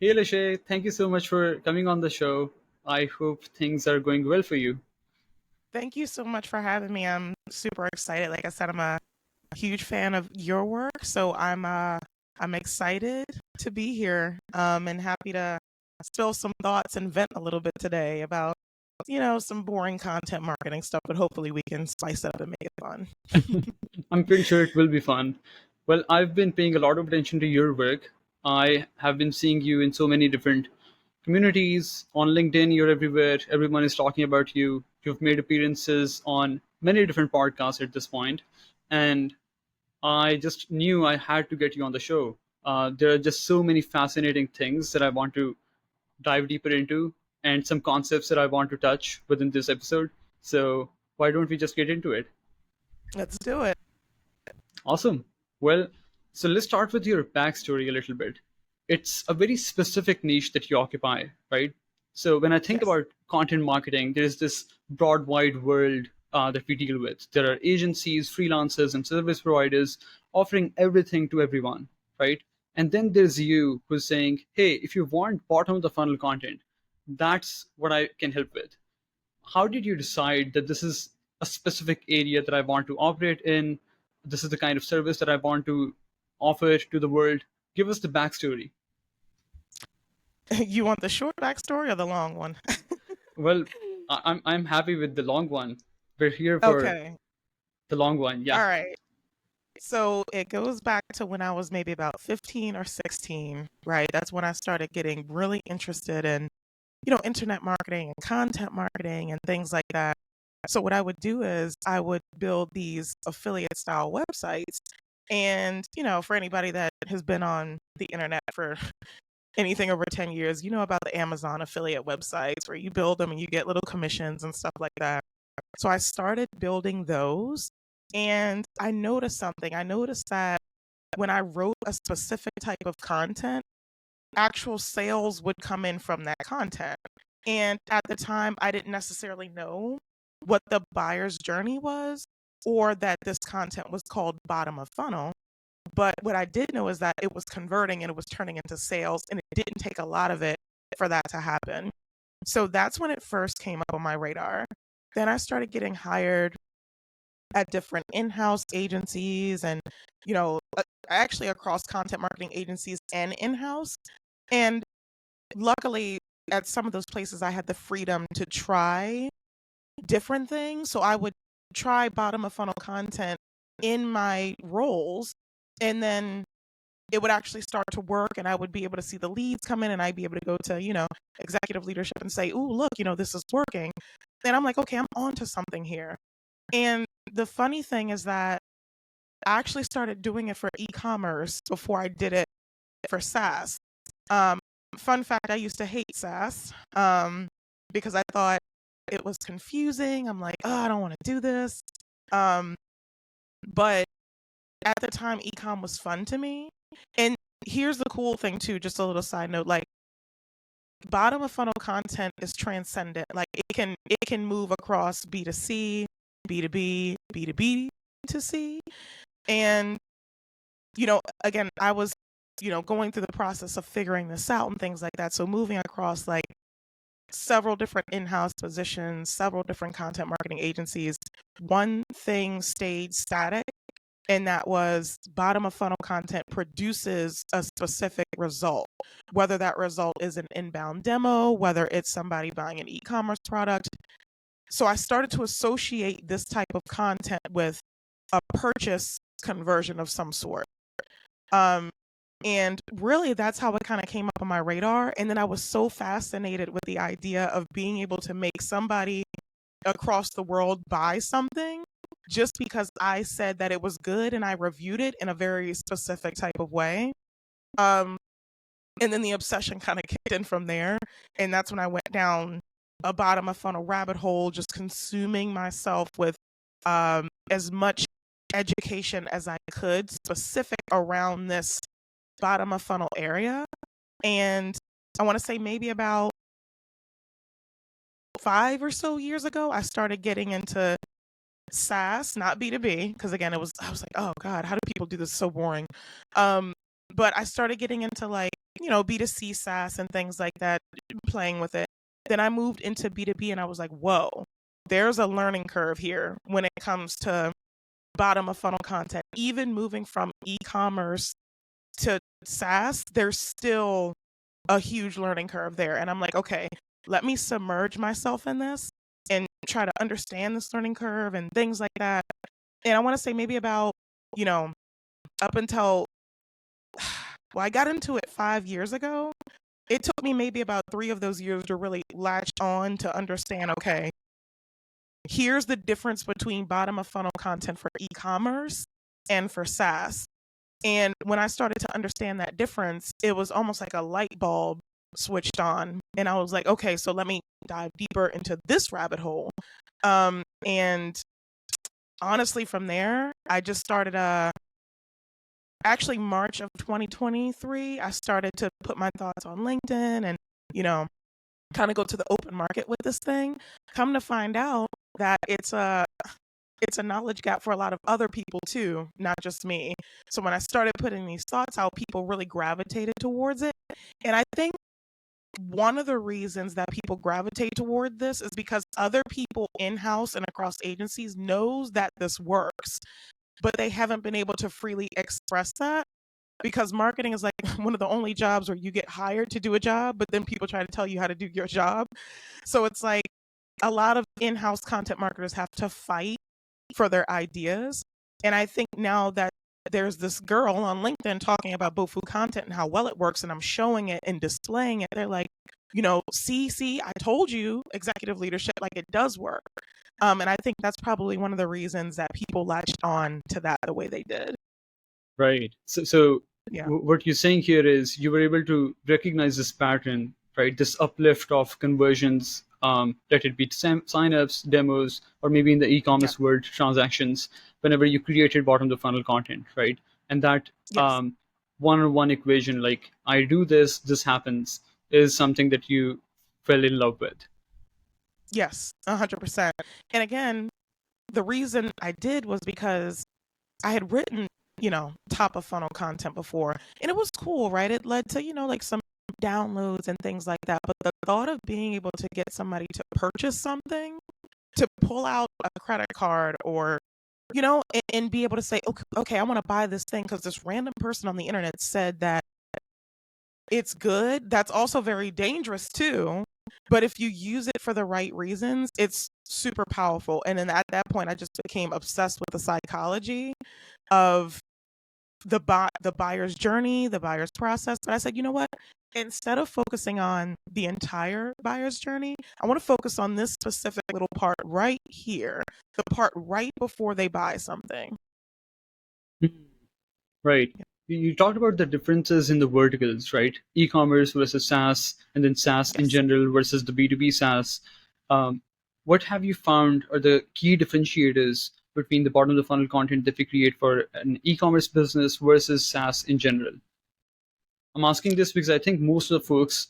Hey Lashay, thank you so much for coming on the show. I hope things are going well for you. Thank you so much for having me. I'm super excited. Like I said, I'm a huge fan of your work, so I'm excited to be here and happy to spill some thoughts and vent a little bit today about some boring content marketing stuff, but hopefully we can spice it up and make it fun. I'm pretty sure it will be fun. Well, I've been paying a lot of attention to your work. I have been seeing you in so many different communities. On LinkedIn, you're everywhere. Everyone is talking about you. You've made appearances on many different podcasts at this point. And I just knew I had to get you on the show. There are just so many fascinating things that I want to dive deeper into and some concepts that I want to touch within this episode. So, why don't we just get into it? Let's do it. Awesome. Well, so let's start with your backstory a little bit. It's a very specific niche that you occupy, right? So, when I think Yes. about content marketing, there's this broad, wide world that we deal with. There are agencies, freelancers, and service providers offering everything to everyone, right? And then there's you who's saying, hey, if you want bottom of the funnel content, that's what I can help with. How did you decide that this is a specific area that I want to operate in? This is the kind of service that I want to offer to the world. Give us the backstory. You want the short backstory or the long one? Well, I'm happy with the long one. We're here for Okay. the long one. All Yeah. right. So it goes back to when I was maybe about 15 or 16, right? That's when I started getting really interested in, internet marketing and content marketing and things like that. So what I would do is I would build these affiliate style websites. And, for anybody that has been on the internet for anything over 10 years, you know about the Amazon affiliate websites where you build them and you get little commissions and stuff like that. So I started building those and I noticed something. I noticed that when I wrote a specific type of content, actual sales would come in from that content. And at the time, I didn't necessarily know what the buyer's journey was or that this content was called bottom of funnel. But what I did know is that it was converting and it was turning into sales, and it didn't take a lot of it for that to happen. So that's when it first came up on my radar. Then I started getting hired at different in-house agencies and actually across content marketing agencies and in-house. And luckily at some of those places I had the freedom to try different things. So I would try bottom of funnel content in my roles, and then it would actually start to work and I would be able to see the leads come in and I'd be able to go to, executive leadership and say, "Ooh, look, this is working." And I'm like, "Okay, I'm on to something here." And the funny thing is that I actually started doing it for e-commerce before I did it for SaaS. Um, Fun fact, I used to hate SaaS because I thought it was confusing. I'm like, "Oh, I don't want to do this." Um, but at the time, e-com was fun to me. And here's the cool thing too, just a little side note, like bottom of funnel content is transcendent. Like it can move across B2C, B2B, B2B to C. And again, I was going through the process of figuring this out and things like that. So moving across like several different in-house positions, several different content marketing agencies, one thing stayed static, and that was bottom of funnel content produces a specific result, whether that result is an inbound demo, whether it's somebody buying an e-commerce product. So I started to associate this type of content with a purchase conversion of some sort. Um, and really, that's how it kind of came up on my radar. And then I was so fascinated with the idea of being able to make somebody across the world buy something just because I said that it was good and I reviewed it in a very specific type of way. Um, and then the obsession kind of kicked in from there. And that's when I went down a bottom of funnel rabbit hole, just consuming myself with as much education as I could, specific around this bottom of funnel area. And I want to say maybe about 5 or so years ago, I started getting into SaaS, not B2B, because again, I was like, oh God, how do people do this so boring? Um, But I started getting into like, B2C SaaS and things like that, playing with it. Then I moved into B2B and I was like, whoa, there's a learning curve here when it comes to bottom of funnel content. Even moving from e-commerce to SaaS, there's still a huge learning curve there. And I'm like, okay, let me submerge myself in this and try to understand this learning curve and things like that. And I want to say maybe about, up until, well, I got into it 5 years ago. It took me maybe about 3 of those years to really latch on to understand, okay, here's the difference between bottom of funnel content for e-commerce and for SaaS. And when I started to understand that difference, it was almost like a light bulb switched on. And I was like, okay, so let me dive deeper into this rabbit hole. And honestly, from there, I just started, actually March of 2023, I started to put my thoughts on LinkedIn and, kind of go to the open market with this thing. Come to find out that it's a knowledge gap for a lot of other people too, not just me. So when I started putting these thoughts out, people really gravitated towards it. And I think one of the reasons that people gravitate toward this is because other people in-house and across agencies knows that this works, but they haven't been able to freely express that because marketing is like one of the only jobs where you get hired to do a job, but then people try to tell you how to do your job. So it's like a lot of in-house content marketers have to fight for their ideas. And I think now that there's this girl on LinkedIn talking about BOFU content and how well it works, and I'm showing it and displaying it, they're like, see, I told you, executive leadership, like it does work. And I think that's probably one of the reasons that people latched on to that the way they did. Right. So Yeah. what you're saying here is you were able to recognize this pattern, right? This uplift of conversions, let it be signups, demos, or maybe in the Yeah. e-commerce world, transactions, whenever you created bottom of the funnel content, right? And that Yes. one-on-one equation, like I do this, this happens, is something that you fell in love with. Yes. 100%. And again, the reason I did was because I had written, top of funnel content before, and it was cool, right? It led to, like some downloads and things like that. But the thought of being able to get somebody to purchase something, to pull out a credit card or, and be able to say, okay, I want to buy this thing because this random person on the internet said that it's good. That's also very dangerous too. But if you use it for the right reasons, it's super powerful. And then at that point, I just became obsessed with the psychology of the buyer's journey, the buyer's process. But I said, you know what? Instead of focusing on the entire buyer's journey, I want to focus on this specific little part right here, the part right before they buy something. Right. You talked about the differences in the verticals, right? E-commerce versus SaaS, and then SaaS in Yes. general versus the B2B SaaS. Um, what have you found are the key differentiators between the bottom of the funnel content that we create for an e-commerce business versus SaaS in general? I'm asking this because I think most of the folks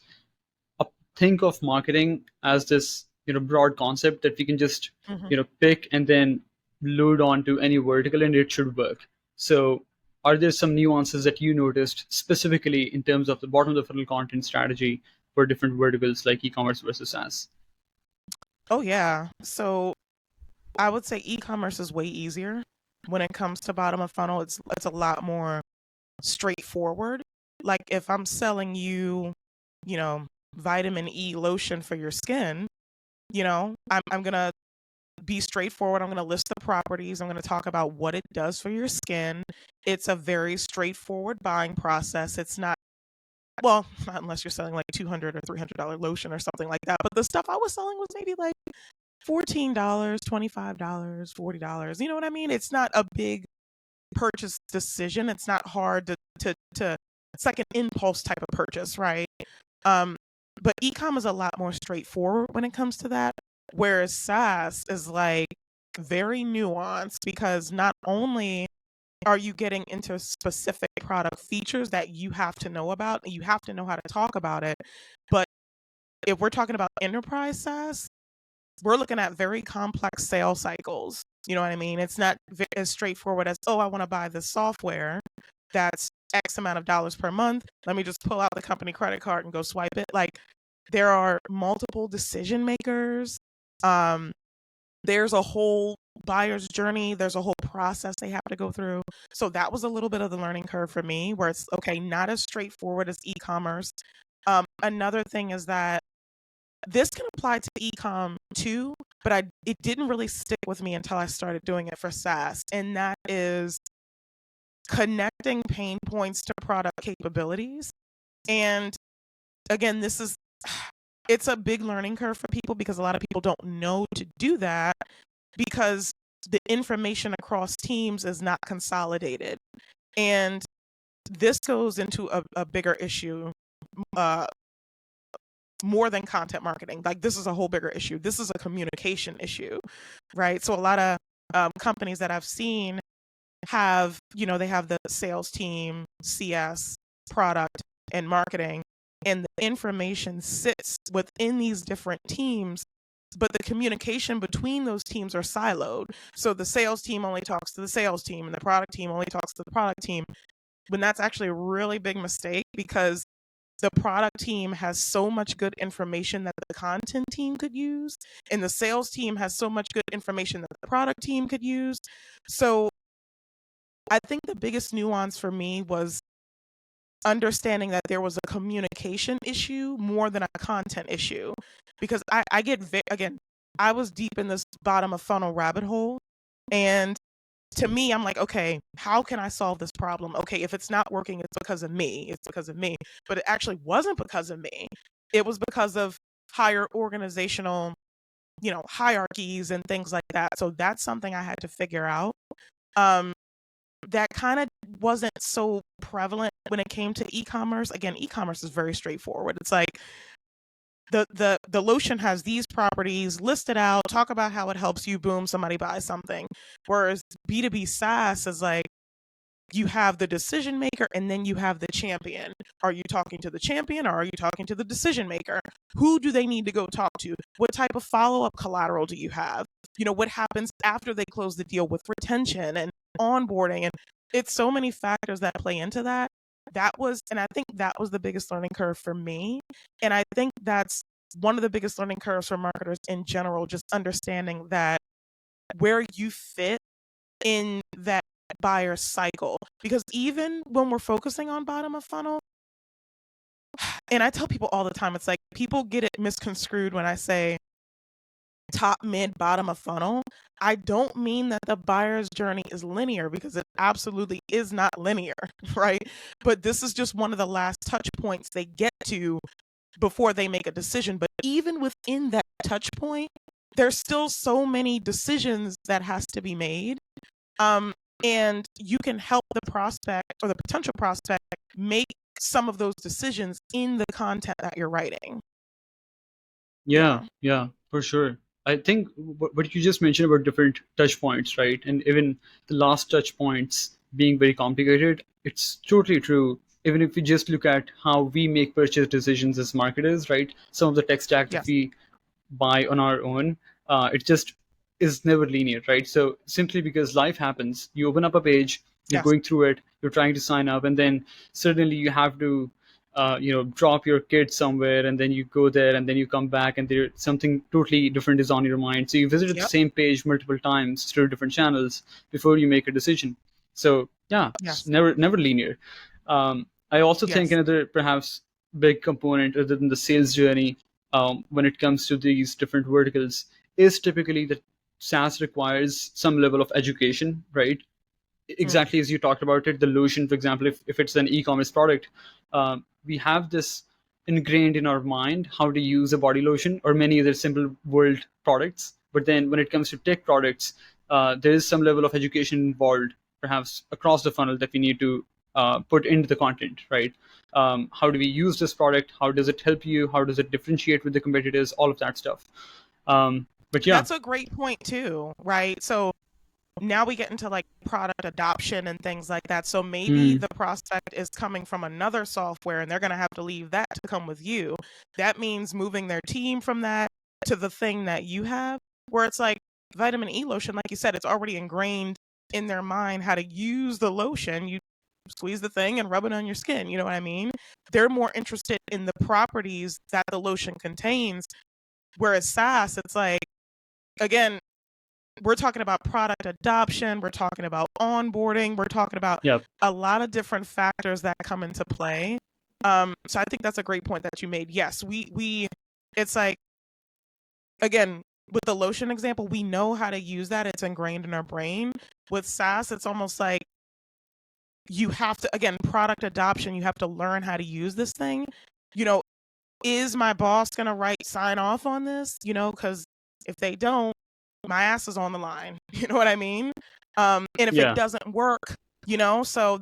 think of marketing as this, broad concept that we can just, Hmm. pick and then load onto any vertical and it should work. So are there some nuances that you noticed specifically in terms of the bottom of the funnel content strategy for different verticals like e-commerce versus SaaS? Oh, yeah. So I would say e-commerce is way easier when it comes to bottom of funnel. It's a lot more straightforward. Like if I'm selling you, you know, vitamin E lotion for your skin, I'm gonna be straightforward. I'm gonna list the properties. I'm gonna talk about what it does for your skin. It's a very straightforward buying process. It's not, well, not unless you're selling like $200 or $300 lotion or something like that. But the stuff I was selling was maybe like $14, $25, $40. You know what I mean? It's not a big purchase decision. It's not hard to it's like an impulse type of purchase, right? Um, but e-com is a lot more straightforward when it comes to that. Whereas SaaS is like very nuanced because not only are you getting into specific product features that you have to know about and you have to know how to talk about it, but if we're talking about enterprise SaaS, we're looking at very complex sales cycles. You know what I mean? It's not as straightforward as, oh, I want to buy this software. that's X amount of dollars per month. Let me just pull out the company credit card and go swipe it. Like, there are multiple decision makers. There's a whole buyer's journey. There's a whole process they have to go through. So that was a little bit of the learning curve for me, where it's okay, not as straightforward as e-commerce. Another thing is that this can apply to e-com too, but it didn't really stick with me until I started doing it for SaaS. And that is connecting pain points to product capabilities. And again, it's a big learning curve for people, because a lot of people don't know to do that, because the information across teams is not consolidated. And this goes into a bigger issue, more than content marketing. Like, this is a whole bigger issue. This is a communication issue, right? So a lot of companies that I've seen have, they have the sales team, CS, product, and marketing, and the information sits within these different teams, but the communication between those teams are siloed. So the sales team only talks to the sales team, and the product team only talks to the product team, when that's actually a really big mistake, because the product team has so much good information that the content team could use, and the sales team has so much good information that the product team could use. So I think the biggest nuance for me was understanding that there was a communication issue more than a content issue, because I get, again, I was deep in this bottom of funnel rabbit hole, and to me, I'm like, okay, how can I solve this problem? Okay, if it's not working, it's because of me. It's because of me. But it actually wasn't because of me. It was because of higher organizational, hierarchies and things like that. So that's something I had to figure out. That kind of wasn't so prevalent when it came to e-commerce. Again, e-commerce is very straightforward. It's like, the lotion has these properties listed out, talk about how it helps you, boom, somebody buys something. Whereas B2B SaaS is like, you have the decision maker and then you have the champion. Are you talking to the champion, or are you talking to the decision maker? Who do they need to go talk to? What type of follow-up collateral do you have? What happens after they close the deal with retention and onboarding? And it's so many factors that play into that. And I think that was the biggest learning curve for me. And I think that's one of the biggest learning curves for marketers in general, just understanding that where you fit in that buyer cycle. Because even when we're focusing on bottom of funnel, and I tell people all the time, it's like, people get it misconstrued when I say top, mid, bottom of funnel. I don't mean that the buyer's journey is linear, because it absolutely is not linear, right? But this is just one of the last touch points they get to before they make a decision. But even within that touch point, there's still so many decisions that has to be made. And you can help the prospect or the potential prospect make some of those decisions in the content that you're writing. Yeah, for sure. I think what you just mentioned about different touch points, right? And even the last touch points being very complicated, it's totally true. Even if we just look at how we make purchase decisions as marketers, right? Some of the tech stack that Yes. we buy on our own, it just is never linear, right? So simply because life happens, you open up a page, you're Yes. going through it, you're trying to sign up, and then suddenly you have to, drop your kid somewhere, and then you go there, and then you come back, and there something totally different is on your mind. So you visited the Yep. same page multiple times through different channels before you make a decision. So yeah, it's Yes. never linear. I also think Yes. another perhaps big component other than the sales journey, when it comes to these different verticals, is typically that SaaS requires some level of education, right? Mm. Exactly as you talked about it, the lotion, for example, if it's an e-commerce product, we have this ingrained in our mind how to use a body lotion or many other simple world products. But then when it comes to tech products, there is some level of education involved, perhaps across the funnel, that we need to put into the content, right? How do we use this product? How does it help you? How does it differentiate with the competitors? All of that stuff. But yeah. That's a great point too, right? So now we get into like product adoption and things like that. So maybe Mm, the prospect is coming from another software and they're going to have to leave that to come with you. That means moving their team from that to the thing that you have, where it's like vitamin E lotion, like you said, it's already ingrained in their mind how to use the lotion. squeeze the thing and rub it on your skin. You know what I mean? They're more interested in the properties that the lotion contains. Whereas SaaS, it's like, again, we're talking about product adoption, we're talking about onboarding, we're talking about Yeah. a lot of different factors that come into play. So I think that's a great point that you made. Yes, we it's like, again, with the lotion example, we know how to use that. It's ingrained in our brain. With SaaS, it's almost like you have to, again, product adoption, you have to learn how to use this thing. You know, is my boss going to sign off on this? You know, because if they don't, my ass is on the line. You know what I mean? And if it Yeah. doesn't work, you know, so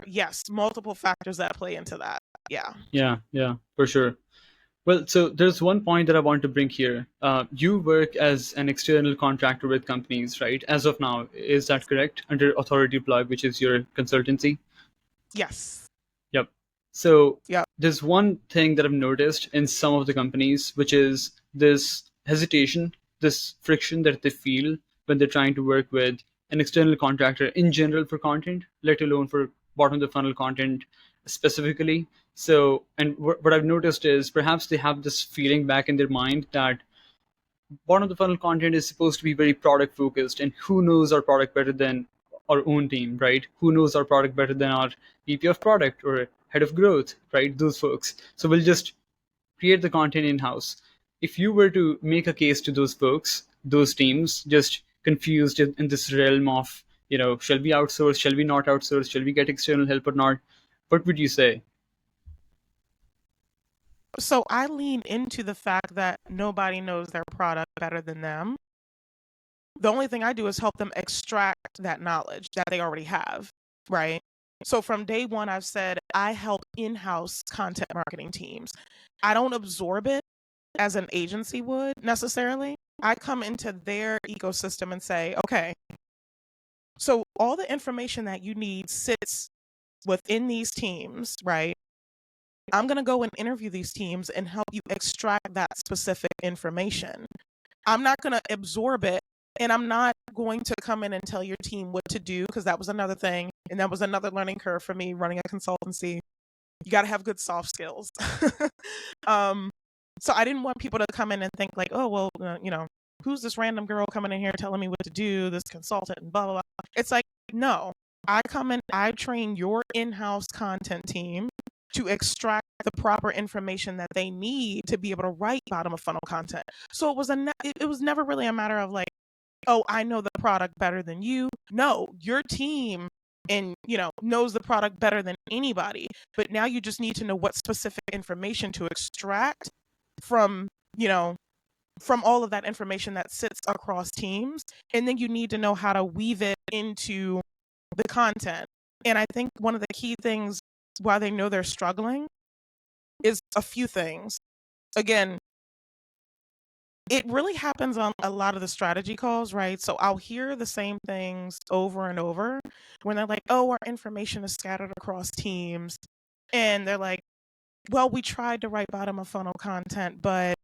yes, multiple factors that play into that. Yeah. Yeah. Yeah. For sure. Well, so there's one point that I want to bring here. You work as an external contractor with companies, right? As of now, is that correct? Under Authority Plug, which is your consultancy? Yes. Yep. So Yep. there's one thing that I've noticed in some of the companies, which is this hesitation, this friction that they feel when they're trying to work with an external contractor in general for content, let alone for bottom of the funnel content specifically. So, and what I've noticed is perhaps they have this feeling back in their mind that bottom of the funnel content is supposed to be very product focused, and who knows our product better than our own team, right? Who knows our product better than our VP of product or head of growth, right? Those folks. So we'll just create the content in house. If you were to make a case to those folks, those teams, just confused in this realm of, shall we outsource, shall we not outsource, shall we get external help or not, what would you say? So I lean into the fact that nobody knows their product better than them. The only thing I do is help them extract that knowledge that they already have, right? So from day one, I've said I help in-house content marketing teams. I don't absorb it as an agency would necessarily. I come into their ecosystem and say, okay, so all the information that you need sits within these teams, right? I'm going to go and interview these teams and help you extract that specific information. I'm not going to absorb it, and I'm not going to come in and tell your team what to do, because that was another thing. And that was another learning curve for me running a consultancy. You got to have good soft skills. um, so I didn't want people to come in and think like, oh, well, who's this random girl coming in here telling me what to do, this consultant and blah, blah, blah. It's like, no, I come in, I train your in-house content team to extract the proper information that they need to be able to write bottom of funnel content. So it was never really a matter of like, oh, I know the product better than you. No, your team and knows the product better than anybody. But now you just need to know what specific information to extract from from all of that information that sits across teams, and then you need to know how to weave it into the content. And I think one of the key things why they know they're struggling is a few things. Again, it really happens on a lot of the strategy calls, right? So I'll hear the same things over and over when they're like, oh, our information is scattered across teams. And they're like, well, we tried to write bottom of funnel content, but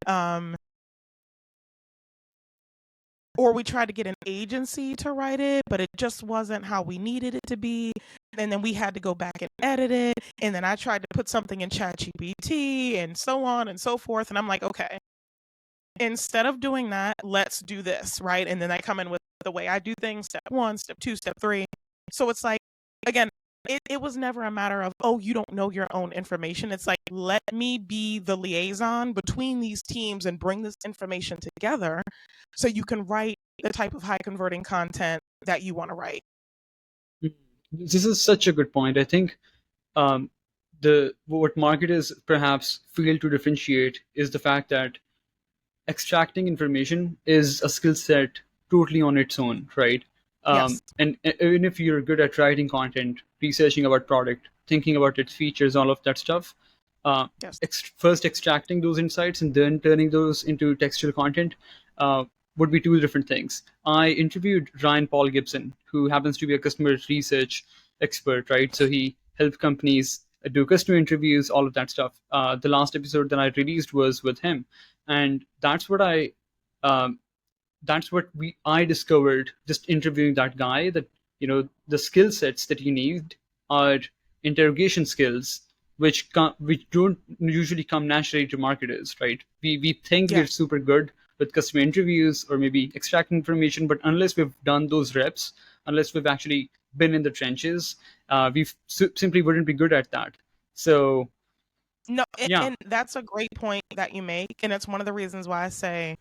or we tried to get an agency to write it, but it just wasn't how we needed it to be. And then we had to go back and edit it. And then I tried to put something in ChatGPT and so on and so forth. And I'm like, okay, instead of doing that, let's do this, right? And then I come in with the way I do things, step 1, step 2, step 3. So it's like, again, it was never a matter of, oh, you don't know your own information. It's like, let me be the liaison between these teams and bring this information together so you can write the type of high converting content that you want to write. This is such a good point. I think um, the what marketers perhaps fail to differentiate is the fact that extracting information is a skill set totally on its own, right? Yes. And even if you're good at writing content, researching about product, thinking about its features, all of that stuff, uh, Yes. first extracting those insights and then turning those into textual content uh, would be two different things. I interviewed Ryan Paul Gibson, who happens to be a customer research expert, right? So he helped companies do customer interviews, all of that stuff. The last episode that I released was with him, and um, that's what I discovered just interviewing that guy, that the skill sets that you need are interrogation skills, which don't usually come naturally to marketers, right? We think Yeah. we're super good with customer interviews or maybe extracting information, but unless we've done those reps, unless we've actually been in the trenches, simply wouldn't be good at that. So No, yeah, and that's a great point that you make. And it's one of the reasons why I say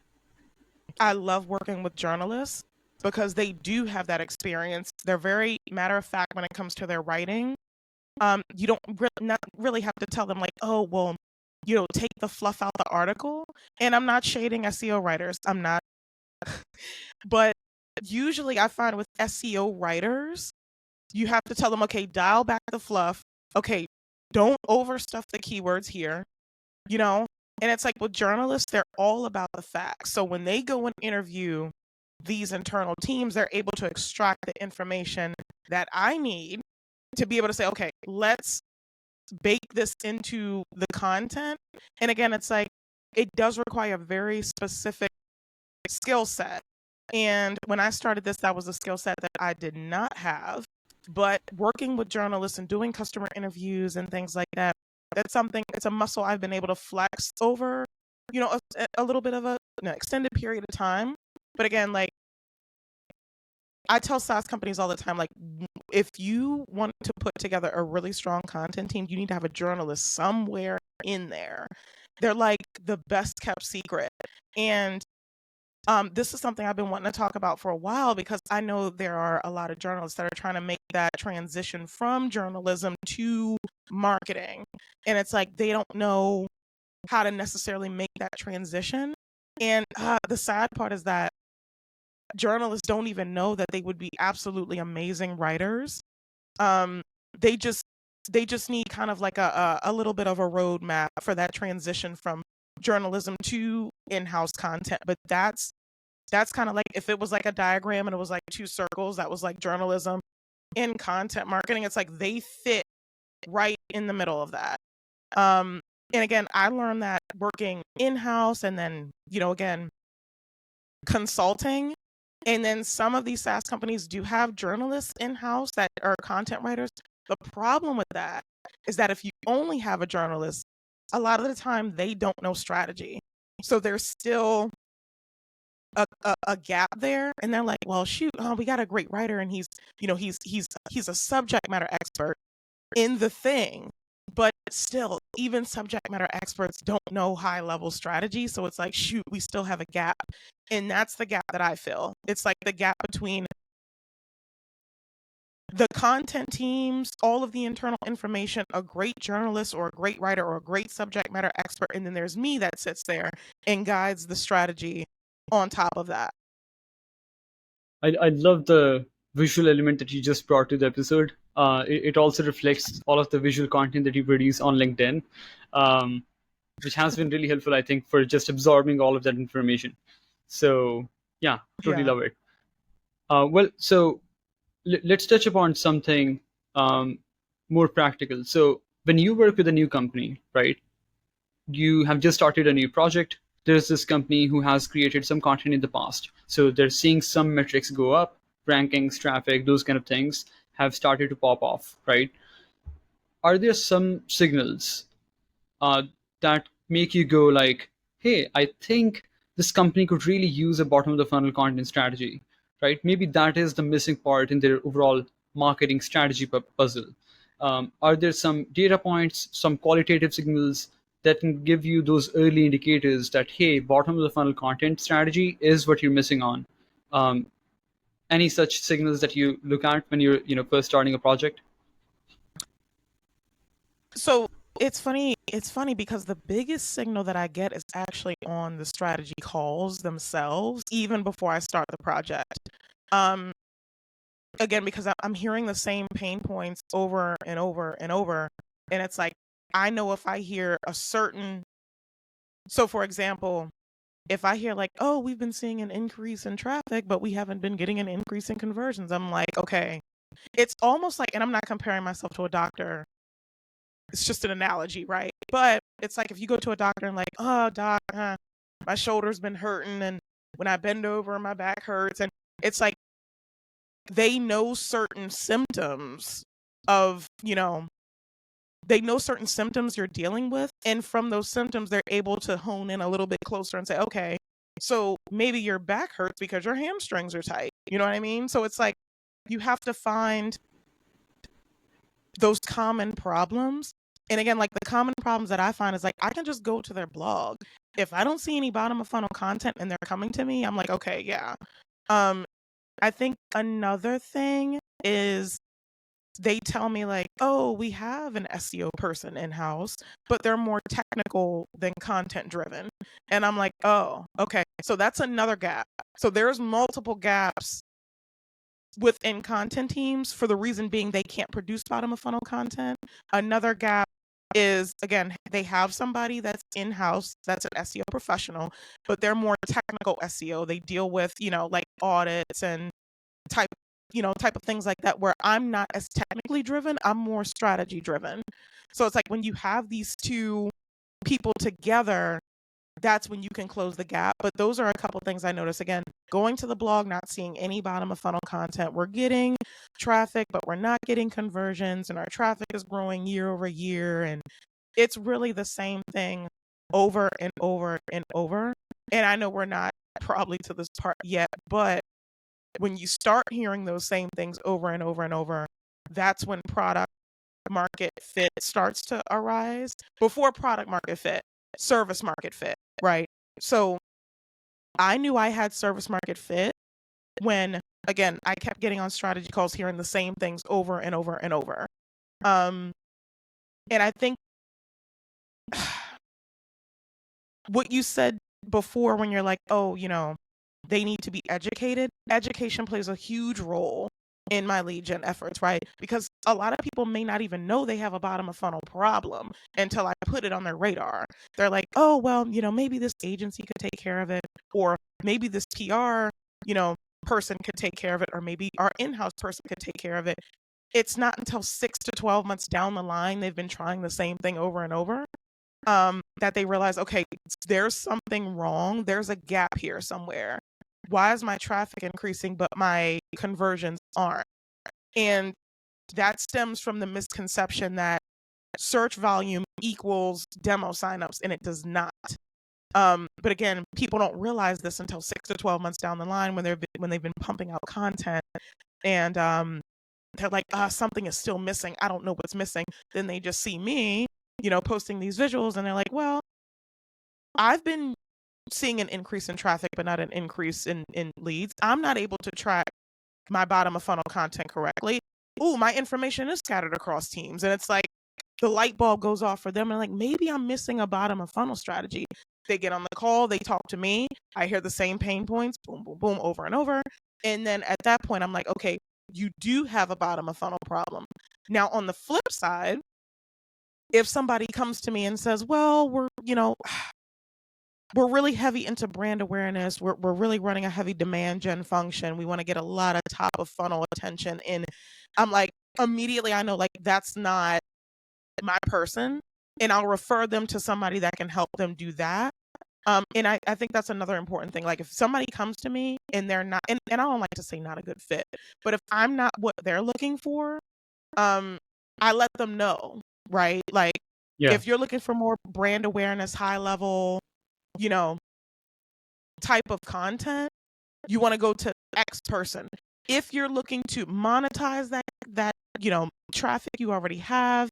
I love working with journalists because they do have that experience. They're very matter of fact when it comes to their writing. You don't not really have to tell them like, oh, well, take the fluff out the article. And I'm not shading SEO writers. I'm not. But usually I find with SEO writers, you have to tell them, okay, dial back the fluff. Okay, don't overstuff the keywords here, you know? And it's like with journalists, they're all about the facts. So when they go and interview these internal teams, they're able to extract the information that I need to be able to say, okay, let's bake this into the content. And again, it's like it does require a very specific skill set. And when I started this, that was a skill set that I did not have. But working with journalists and doing customer interviews and things like that, it's a muscle I've been able to flex over, a little bit of an extended period of time. But again, like I tell SaaS companies all the time, like, if you want to put together a really strong content team, you need to have a journalist somewhere in there. They're like the best kept secret. And this is something I've been wanting to talk about for a while because I know there are a lot of journalists that are trying to make that transition from journalism to marketing. And it's like they don't know how to necessarily make that transition. And the sad part is that journalists don't even know that they would be absolutely amazing writers. Um, they just they just need kind of like a little bit of a roadmap for that transition from journalism to in-house content. But that's kind of like if it was like a diagram and it was like two circles, that was like journalism and content marketing. It's like they fit right in the middle of that. Um, and again, I learned that working in-house and then, again, consulting. And then some of these SaaS companies do have journalists in-house that are content writers. The problem with that is that if you only have a journalist, a lot of the time they don't know strategy. So there's still a gap there, and they're like, well, shoot, we got a great writer, and he's a subject matter expert in the thing, but still, even subject matter experts don't know high level strategy. So it's like, shoot, we still have a gap, and that's the gap that I feel. It's like the gap between the content teams, all of the internal information, a great journalist or a great writer or a great subject matter expert, and then there's me that sits there and guides the strategy on top of that. I love the visual element that you just brought to the episode. It also reflects all of the visual content that you produce on LinkedIn, um, which has been really helpful, I think, for just absorbing all of that information. So yeah, totally Yeah. love it. Well, so let's touch upon something um, more practical. So when you work with a new company, right? You have just started a new project. There's this company who has created some content in the past. So they're seeing some metrics go up, rankings, traffic, those kind of things have started to pop off, right? Are there some signals uh, that make you go like, hey, I think this company could really use a bottom of the funnel content strategy, right? Maybe that is the missing part in their overall marketing strategy puzzle. Are there some data points, some qualitative signals that can give you those early indicators that, hey, bottom of the funnel content strategy is what you're missing on? Um, any such signals that you look at when you're first starting a project? So it's funny because the biggest signal that I get is actually on the strategy calls themselves, even before I start the project. Um, Again, because I'm hearing the same pain points over and over and over. And it's like, I know if I hear a certain, so for example, if I hear like, oh, we've been seeing an increase in traffic, but we haven't been getting an increase in conversions, I'm like, okay, it's almost like, and I'm not comparing myself to a doctor, it's just an analogy, right? But it's like if you go to a doctor and like, oh, doc, my shoulder's been hurting, and when I bend over, my back hurts, and it's like they know certain symptoms of they know certain symptoms you're dealing with. And from those symptoms, they're able to hone in a little bit closer and say, okay, so maybe your back hurts because your hamstrings are tight. You know what I mean? So it's like you have to find those common problems. And again, like the common problems that I find is like I can just go to their blog. If I don't see any bottom of funnel content and they're coming to me, I'm like, okay, yeah. I think another thing is they tell me like, oh, we have an SEO person in-house, but they're more technical than content driven. And I'm like, oh, okay. So that's another gap. So there's multiple gaps within content teams for the reason being they can't produce bottom of funnel content. Another gap is, again, they have somebody that's in-house, that's an SEO professional, but they're more technical SEO. They deal with, like audits and type of things like that, where I'm not as technically driven, I'm more strategy driven. So it's like when you have these two people together, that's when you can close the gap. But those are a couple things I notice. Again, going to the blog, not seeing any bottom of funnel content. We're getting traffic, but we're not getting conversions, and our traffic is growing year over year. And it's really the same thing over and over and over. And I know we're not probably to this part yet, but when you start hearing those same things over and over and over, that's when product market fit starts to arise. Before product market fit, service market fit, right? So I knew I had service market fit when, again, I kept getting on strategy calls, hearing the same things over and over and over. And I think what you said before when you're like, oh, they need to be educated. Education plays a huge role in my lead gen efforts, right? Because a lot of people may not even know they have a bottom of funnel problem until I put it on their radar. They're like, oh, well, maybe this agency could take care of it, or maybe this PR, person could take care of it, or maybe our in-house person could take care of it. It's not until 6 to 12 months down the line, they've been trying the same thing over and over, that they realize, okay, there's something wrong. There's a gap here somewhere. Why is my traffic increasing, but my conversions aren't? And that stems from the misconception that search volume equals demo signups, and it does not. But again, people don't realize this until 6 to 12 months down the line when they've been pumping out content, and they're like, something is still missing. I don't know what's missing. Then they just see me, posting these visuals, and they're like, well, I've been seeing an increase in traffic, but not an increase in leads. I'm not able to track my bottom of funnel content correctly. Ooh, my information is scattered across teams. And it's like the light bulb goes off for them. And like, maybe I'm missing a bottom of funnel strategy. They get on the call, they talk to me. I hear the same pain points, boom, boom, boom, over and over. And then at that point, I'm like, okay, you do have a bottom of funnel problem. Now, on the flip side, if somebody comes to me and says, well, we're really heavy into brand awareness. We're really running a heavy demand gen function. We want to get a lot of top of funnel attention. And I'm like, immediately I know like that's not my person. And I'll refer them to somebody that can help them do that. And I think that's another important thing. Like if somebody comes to me and they're not, and I don't like to say not a good fit, but if I'm not what they're looking for, I let them know, right? Like Yeah. if you're looking for more brand awareness, high level, type of content, you want to go to X person. If you're looking to monetize that traffic you already have,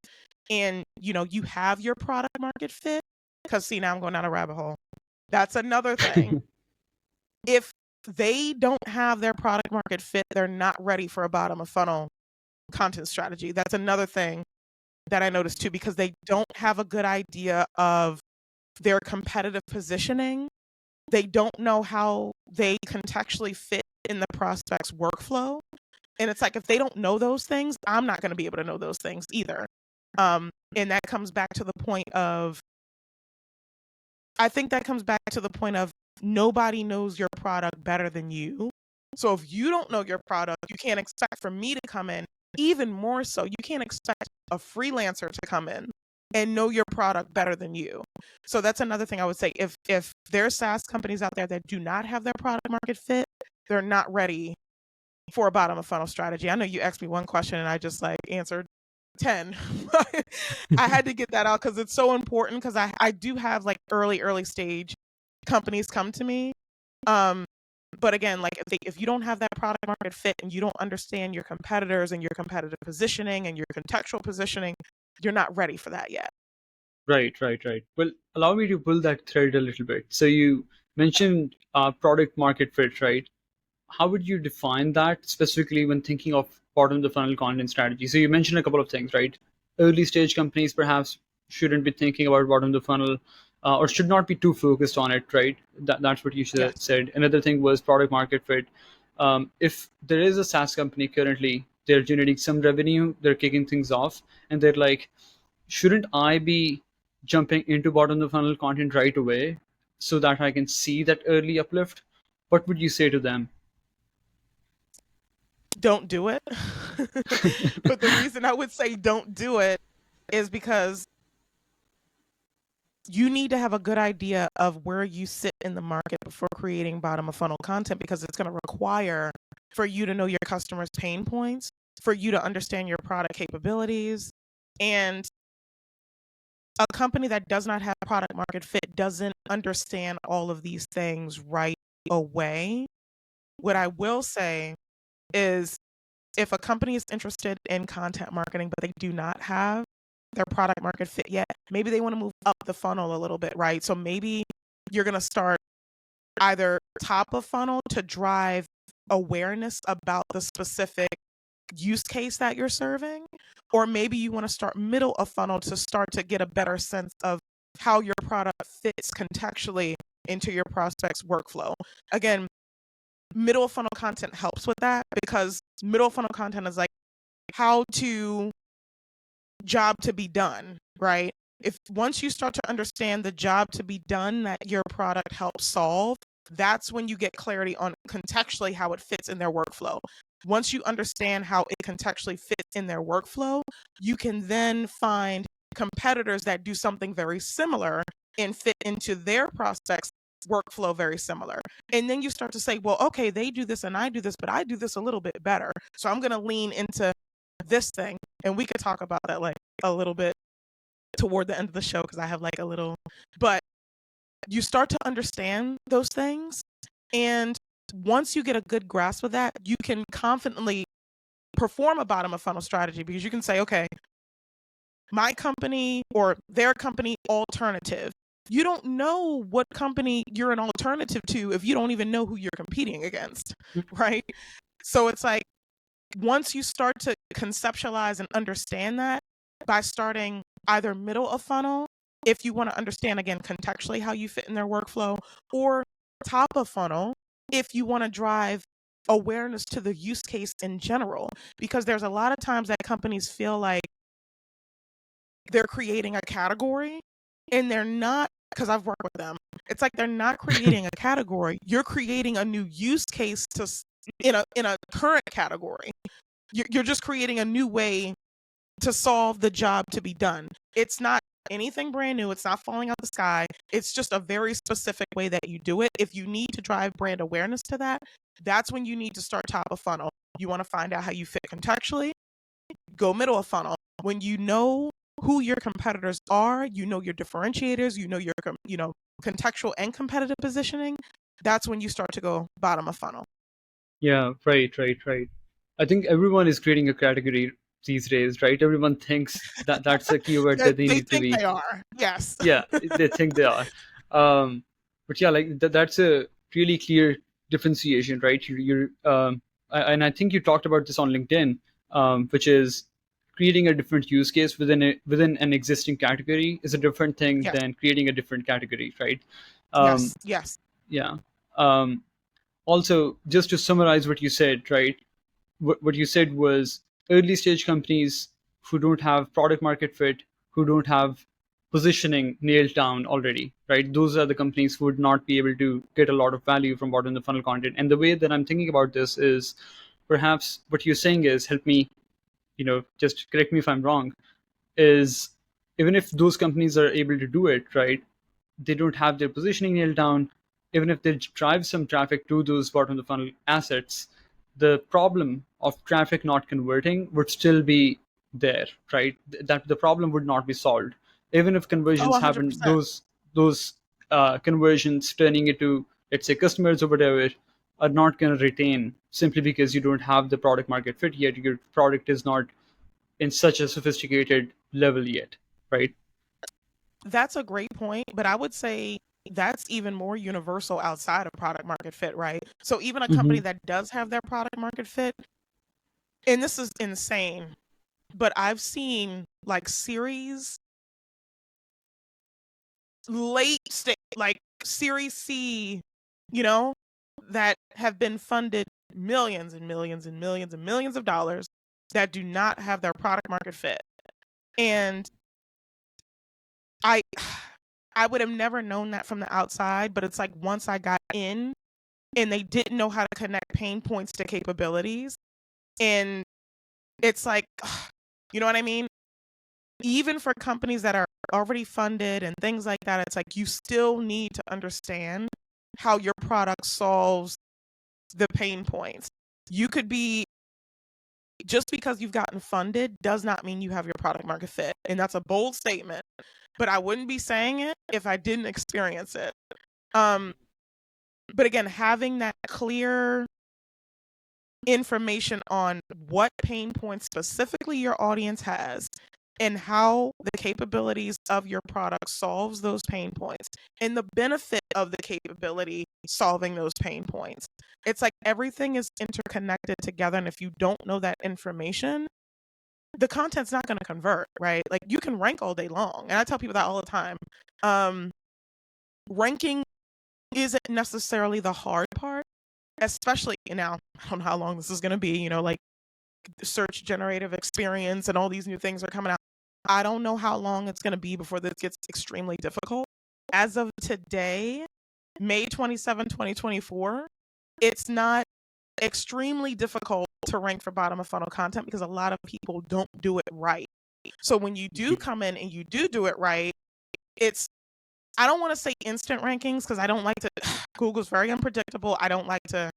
and you have your product market fit, because see, now I'm going down a rabbit hole. That's another thing. If they don't have their product market fit, they're not ready for a bottom of funnel content strategy. That's another thing that I noticed too, because they don't have a good idea of their competitive positioning. They don't know how they contextually fit in the prospect's workflow. And it's like, if they don't know those things, I'm not going to be able to know those things either. And that comes back to the point of, I think that comes back to the point of nobody knows your product better than you. So if you don't know your product, you can't expect for me to come in. Even more so, you can't expect a freelancer to come in and know your product better than you. So that's another thing I would say. If there's SaaS companies out there that do not have their product market fit, they're not ready for a bottom of funnel strategy. I know you asked me one question and I just like answered 10. I had to get that out because it's so important, because I do have like early stage companies come to me. But again, like if you don't have that product market fit and you don't understand your competitors and your competitive positioning and your contextual positioning, you're not ready for that yet. Right, right, right. Well, allow me to pull that thread a little bit. So you mentioned product market fit, right? How would you define that specifically when thinking of bottom of the funnel content strategy? So you mentioned a couple of things, right? Early stage companies perhaps shouldn't be thinking about bottom of the funnel, or should not be too focused on it, right? That's what you Yes. said. Another thing was product market fit. If there is a SaaS company currently, they're generating some revenue, they're kicking things off, and they're like, shouldn't I be jumping into bottom of the funnel content right away so that I can see that early uplift? What would you say to them? Don't do it. But the reason I would say don't do it is because you need to have a good idea of where you sit in the market before creating bottom of funnel content, because it's going to require for you to know your customers' pain points, for you to understand your product capabilities. And a company that does not have product market fit doesn't understand all of these things right away. What I will say is, if a company is interested in content marketing, but they do not have their product market fit yet, maybe they want to move up the funnel a little bit, right? So maybe you're going to start either top of funnel to drive awareness about the specific use case that you're serving, or maybe you want to start middle of funnel to start to get a better sense of how your product fits contextually into your prospect's workflow. Again, middle of funnel content helps with that, because middle of funnel content is like how to job to be done, right? If once you start to understand the job to be done that your product helps solve, that's when you get clarity on contextually how it fits in their workflow. Once you understand how it contextually fits in their workflow, you can then find competitors that do something very similar and fit into their prospects workflow very similar. And then you start to say, well, okay, they do this and I do this, but I do this a little bit better. So I'm going to lean into this thing. And we could talk about that like a little bit toward the end of the show, because I have like a little, but you start to understand those things. And once you get a good grasp of that, you can confidently perform a bottom of funnel strategy, because you can say, okay, my company or their company alternative. You don't know what company you're an alternative to if you don't even know who you're competing against, right? So it's like, once you start to conceptualize and understand that by starting either middle of funnel, if you want to understand again contextually how you fit in their workflow, or top of funnel, if you want to drive awareness to the use case in general, because there's a lot of times that companies feel like they're creating a category and they're not, because I've worked with them. It's like they're not creating a category. You're creating a new use case to in a current category. You're just creating a new way to solve the job to be done. It's not anything brand new. It's not falling out the sky. It's just a very specific way that you do it. If you need to drive brand awareness to that, that's when you need to start top of funnel. You want to find out how you fit contextually, go middle of funnel. When you know who your competitors are, you know your differentiators, you know your contextual and competitive positioning, that's when you start to go bottom of funnel. Yeah, right, right, right. I think everyone is creating a category these days, right? Everyone thinks that that's a keyword that they They need to think be. they are. Yes. Yeah, they think they are. But yeah, like that's a really clear differentiation, right? And I think you talked about this on LinkedIn, which is creating a different use case within an existing category is a different thing Yes. than creating a different category, right? Um, Yes. Yes. yeah. Um, Also, just to summarize what you said, right? What you said was early stage companies who don't have product market fit, who don't have positioning nailed down already, right? Those are the companies who would not be able to get a lot of value from bottom of the funnel content. And the way that I'm thinking about this is perhaps what you're saying is, help me, just correct me if I'm wrong, is even if those companies are able to do it, right, they don't have their positioning nailed down. Even if they drive some traffic to those bottom of the funnel assets, the problem of traffic not converting would still be there, right? That the problem would not be solved even if Oh, conversions happen. 100%. Those conversions turning into, let's say, customers or whatever, are not going to retain simply because you don't have the product market fit yet. Your product is not in such a sophisticated level yet, right? That's a great point, but I would say that's even more universal outside of product market fit, right? So even a company Hmm. that does have their product market fit, and this is insane, but I've seen like series late stage, like Series C, you know, that have been funded millions and millions and millions and millions of dollars that do not have their product market fit. And I I would have never known that from the outside, but it's like once I got in and they didn't know how to connect pain points to capabilities, and it's like, you know what I mean? Even for companies that are already funded and things like that, it's like you still need to understand how your product solves the pain points. You could be just because you've gotten funded does not mean you have your product market fit. And that's a bold statement, but I wouldn't be saying it if I didn't experience it. Um, but again, having that clear information on what pain points specifically your audience has and how the capabilities of your product solves those pain points and the benefit of the capability solving those pain points. It's like everything is interconnected together, and if you don't know that information, the content's not going to convert, right? Like you can rank all day long, and I tell people that all the time. um, Ranking isn't necessarily the hard part, especially now. I don't know how long this is going to be, like search generative experience and all these new things are coming out. I don't know how long it's going to be before this gets extremely difficult. As of today, May 27, 2024, it's not extremely difficult to rank for bottom of funnel content because a lot of people don't do it right. So when you do come in and you do it right, it's, I don't want to say instant rankings because I don't like to, Google's very unpredictable. I don't like to,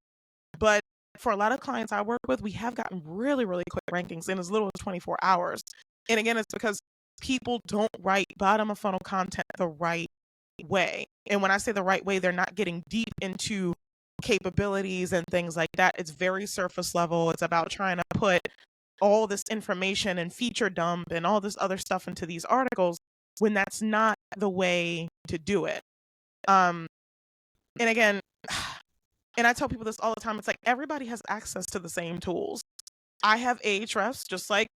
but for a lot of clients I work with, we have gotten really, really quick rankings in as little as 24 hours. And again, it's because people don't write bottom of funnel content the right way. And when I say the right way, they're not getting deep into capabilities and things like that. It's very surface level. It's about trying to put all this information and feature dump and all this other stuff into these articles when that's not the way to do it. Um, and again, and I tell people this all the time, it's like everybody has access to the same tools. I have Ahrefs just like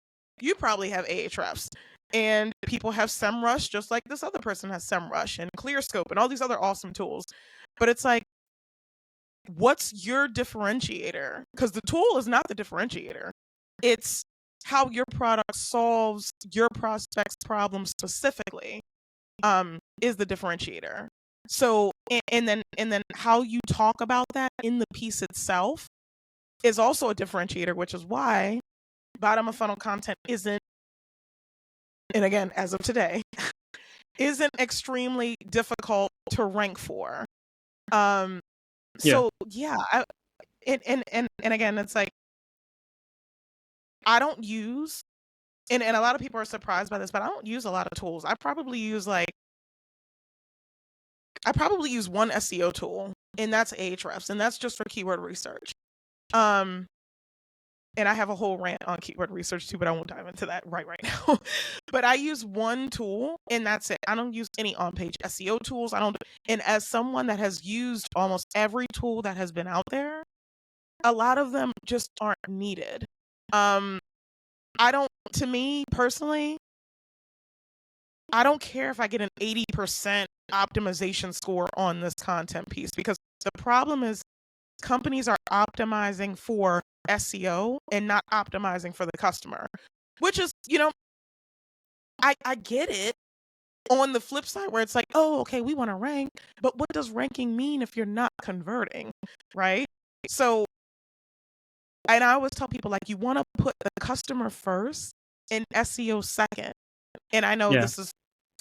you probably have Ahrefs. And people have SEMrush just like this other person has SEMrush and ClearScope and all these other awesome tools. But it's like, what's your differentiator? Because the tool is not the differentiator. It's how your product solves your prospect's problem specifically, is the differentiator. So and then how you talk about that in the piece itself is also a differentiator, which is why bottom of funnel content isn't, and again, as of today, isn't extremely difficult to rank for. Um, Yeah. so yeah, and again, it's like I don't use, and a lot of people are surprised by this, but I don't use a lot of tools. I probably use one SEO tool, and that's Ahrefs, and that's just for keyword research. Um, and I have a whole rant on keyword research too, but I won't dive into that right now. But I use one tool and that's it. I don't use any on-page SEO tools. I don't. And as someone that has used almost every tool that has been out there, a lot of them just aren't needed. Um, I don't. To me personally, I don't care if I get an 80% optimization score on this content piece because the problem is companies are optimizing for SEO and not optimizing for the customer, which is, I get it on the flip side where it's like, oh, okay, we want to rank, but what does ranking mean if you're not converting, right? So, and I always tell people like, you want to put the customer first and SEO second. And I know Yeah. this is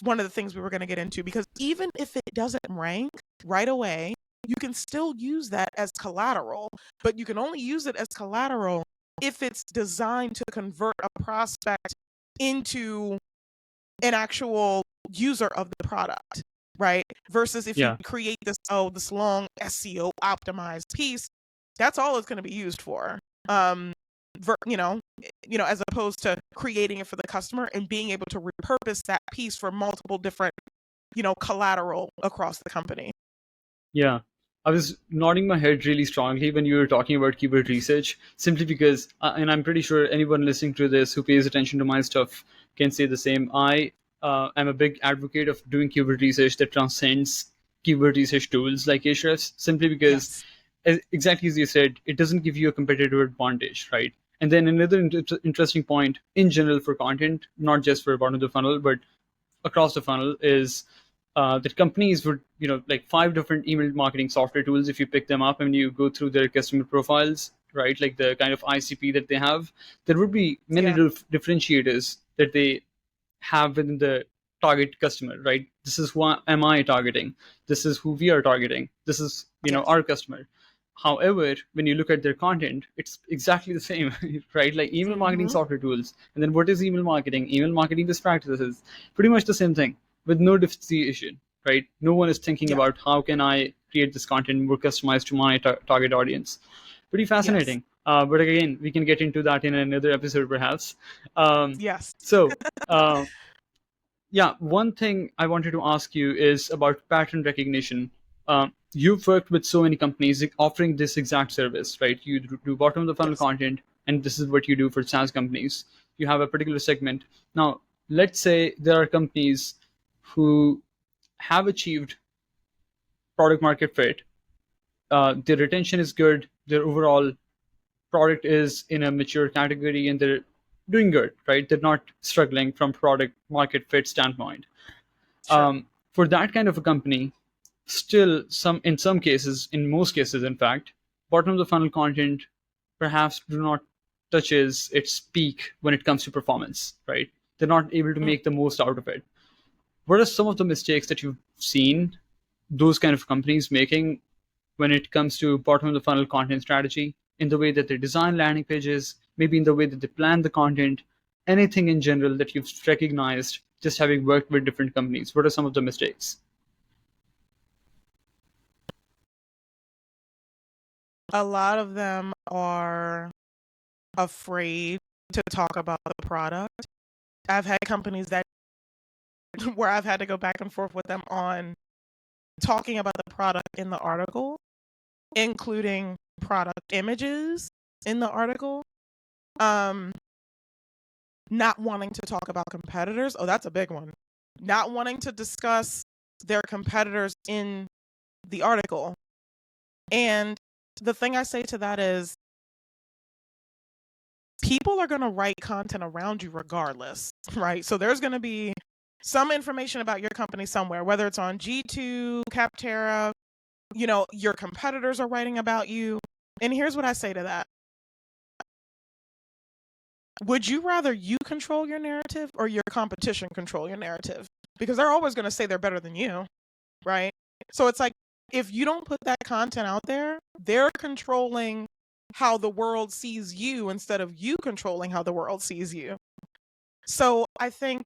one of the things we were going to get into because even if it doesn't rank right away, you can still use that as collateral, but you can only use it as collateral if it's designed to convert a prospect into an actual user of the product, right? Versus if you Yeah. create this long SEO optimized piece, that's all it's going to be used for. You know, as opposed to creating it for the customer and being able to repurpose that piece for multiple different, collateral across the company. Yeah. I was nodding my head really strongly when you were talking about keyword research, simply because, and I'm pretty sure anyone listening to this who pays attention to my stuff can say the same. I am a big advocate of doing keyword research that transcends keyword research tools like Ahrefs, simply because, Yes. exactly as you said, it doesn't give you a competitive advantage, right? And then another interesting point in general for content, not just for bottom of the funnel, but across the funnel, is that companies would, like 5 different email marketing software tools, if you pick them up and you go through their customer profiles, right, like the kind of ICP that they have, there would be many Yeah. differentiators that they have within the target customer, right? This is who am I targeting? This is who we are targeting. This is, Yes. our customer. However, when you look at their content, it's exactly the same, right? Like email marketing Mm-hmm. software tools. And then what is email marketing? Email marketing best practices. Pretty much the same thing with no differentiation, right? No one is thinking Yeah. about how can I create this content more customized to my target audience. Pretty Yes. fascinating. But again, we can get into that in another episode, perhaps. Um, Yes. so, uh, yeah, one thing I wanted to ask you is about pattern recognition. You've worked with so many companies offering this exact service, right? You do bottom of the funnel Yes. content, and this is what you do for SaaS companies. You have a particular segment. Now, let's say there are companies who have achieved product market fit. Their retention is good. Their overall product is in a mature category, and they're doing good, right? They're not struggling from product market fit standpoint. Sure. For that kind of a company, still in some cases, in most cases in fact, bottom of the funnel content perhaps do not touches its peak when it comes to performance, right? They're not able to Mm. make the most out of it. What are some of the mistakes that you've seen those kind of companies making when it comes to bottom of the funnel content strategy, in the way that they design landing pages, maybe in the way that they plan the content, anything in general that you've recognized just having worked with different companies? What are some of the mistakes? A lot of them are afraid to talk about the product. I've had companies that where I've had to go back and forth with them on talking about the product in the article, including product images in the article. Um, Not wanting to talk about competitors. Oh, that's a big one. Not wanting to discuss their competitors in the article. And the thing I say to that is people are going to write content around you regardless, right? So there's going to be some information about your company somewhere, whether it's on G2, Capterra, your competitors are writing about you. And here's what I say to that. Would you rather you control your narrative or your competition control your narrative? Because they're always going to say they're better than you, right? So it's like if you don't put that content out there, they're controlling how the world sees you instead of you controlling how the world sees you. So I think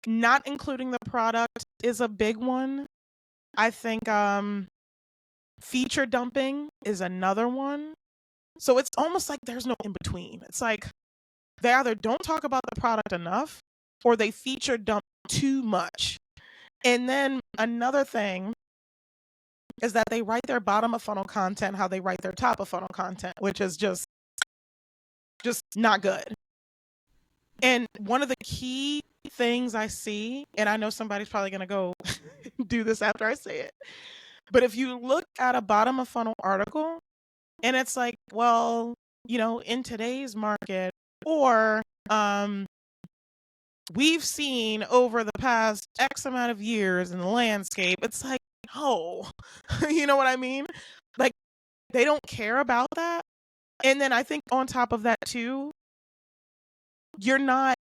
not including the product is a big one. I think feature dumping is another one. So it's almost like there's no in between. It's like they either don't talk about the product enough or they feature dump too much. And then another thing is that they write their bottom of funnel content how they write their top of funnel content, which is just not good. And one of the key things I see, and I know somebody's probably going to go do this after I say it, but if you look at a bottom of funnel article and it's like, well, in today's market, or we've seen over the past X amount of years in the landscape, it's like, oh, you know what I mean? Like, they don't care about that. And then I think on top of that, too, you're not,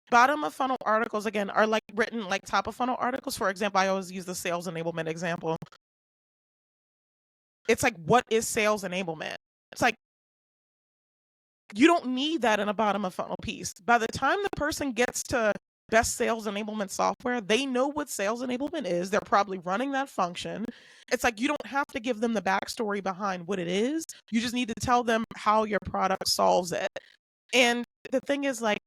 bottom of funnel articles, again, are like written like top of funnel articles. For example, I always use the sales enablement example. It's like, what is sales enablement? It's like, You don't need that in a bottom of funnel piece. By the time the person gets to best sales enablement software, they know what sales enablement is. They're probably running that function. It's like you don't have to give them the backstory behind what it is. You just need to tell them how your product solves it. And the thing is, like,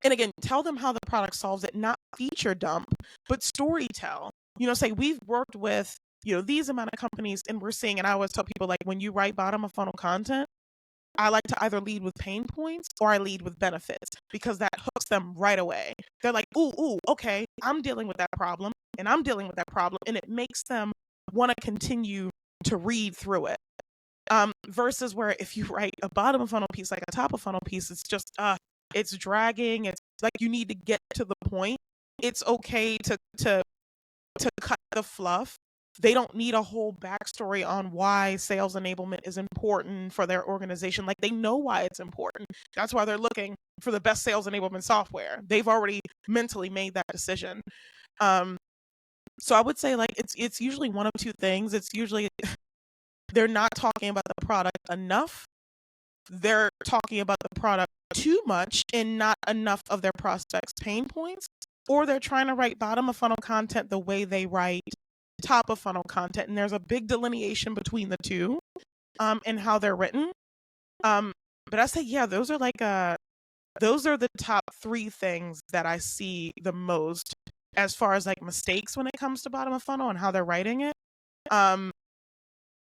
and again, tell them how the product solves it, not feature dump, but story tell. Say we've worked with, these amount of companies, and we're seeing, and I always tell people, like, when you write bottom of funnel content, I like to either lead with pain points or I lead with benefits, because that hooks them right away. They're like, ooh, okay, I'm dealing with that problem and I'm dealing with that problem. And it makes them want to continue to read through it. Versus where if you write a bottom of funnel piece like a top of funnel piece, it's just, it's dragging. It's like you need to get to the point. It's okay to cut the fluff. They don't need a whole backstory on why sales enablement is important for their organization. Like, they know why it's important. That's why they're looking for the best sales enablement software. They've already mentally made that decision. So I would say, like, it's usually one of two things. It's usually they're not talking about the product enough. They're talking about the product too much and not enough of their prospects' pain points, or they're trying to write bottom of funnel content the way they write top of funnel content. And there's a big delineation between the two, and how they're written. But I say, yeah, those are the top three things that I see the most as far as like mistakes when it comes to bottom of funnel and how they're writing it.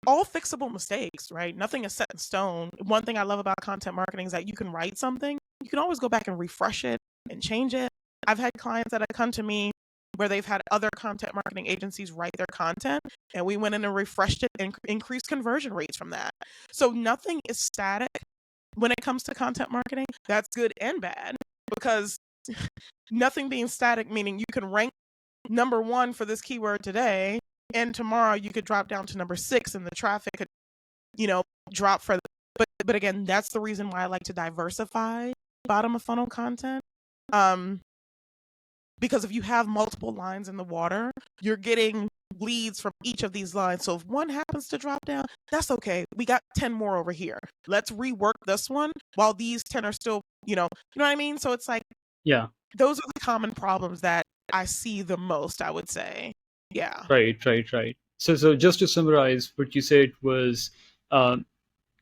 All fixable mistakes, right? Nothing is set in stone. One thing I love about content marketing is that you can write something, you can always go back and refresh it and change it. I've had clients that have come to me where they've had other content marketing agencies write their content, and we went in and refreshed it and increased conversion rates from that. So nothing is static when it comes to content marketing. That's good and bad, because nothing being static, meaning you can rank number 1 for this keyword today, and tomorrow you could drop down to number 6 and the traffic could, drop further. But again, that's the reason why I like to diversify bottom of funnel content. Because if you have multiple lines in the water, you're getting leads from each of these lines. So if one happens to drop down, that's okay. We got 10 more over here. Let's rework this one while these 10 are still, you know what I mean? So it's like, Yeah. those are the common problems that I see the most, I would say. Yeah. Right. So just to summarize, what you said was uh,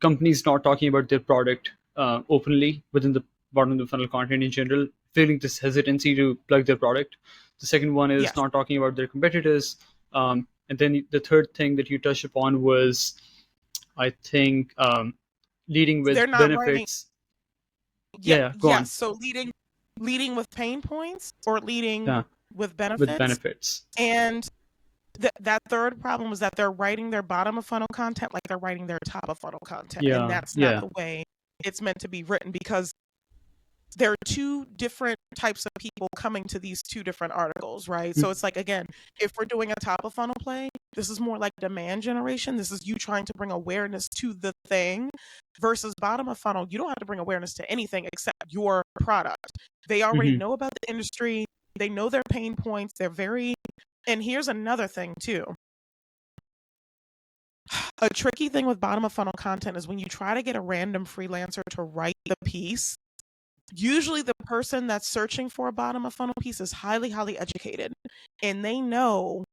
companies not talking about their product openly within the bottom of the funnel content in general, feeling this hesitancy to plug their product. The second one is Yes. not talking about their competitors. And then the third thing that you touched upon was, I think, leading with They're not writing. benefits. Yeah. Yeah, go on. Yes. So leading with pain points or leading Yeah, with with benefits. benefits. And that third problem is that they're writing their bottom of funnel content like they're writing their top of funnel content. And Yeah, that's not yeah. the way it's meant to be written, because there are two different types of people coming to these two different articles, right? So it's like, again, if we're doing a top of funnel play, this is more like demand generation. This is you trying to bring awareness to the thing, versus bottom of funnel. You don't have to bring awareness to anything except your product. They already Mm-hmm. know about the industry. They know their pain points. And here's another thing too. A tricky thing with bottom of funnel content is when you try to get a random freelancer to write the piece. Usually the person that's searching for a bottom of funnel piece is highly, highly educated, and they know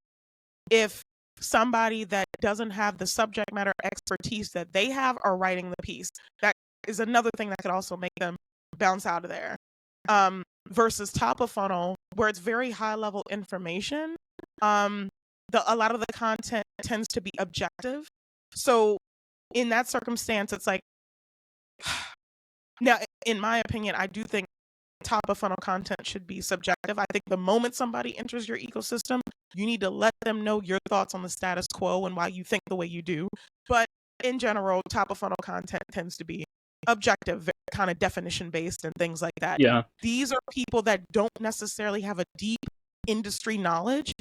if somebody that doesn't have the subject matter expertise that they have are writing the piece. That is another thing that could also make them bounce out of there. Versus top of funnel, where it's very high level information. A lot of the content tends to be objective. So in that circumstance, it's like, now, in my opinion, I do think top of funnel content should be subjective. I think the moment somebody enters your ecosystem, you need to let them know your thoughts on the status quo and why you think the way you do. But in general, top of funnel content tends to be objective, kind of definition based and things like that. Yeah. These are people that don't necessarily have a deep industry knowledge.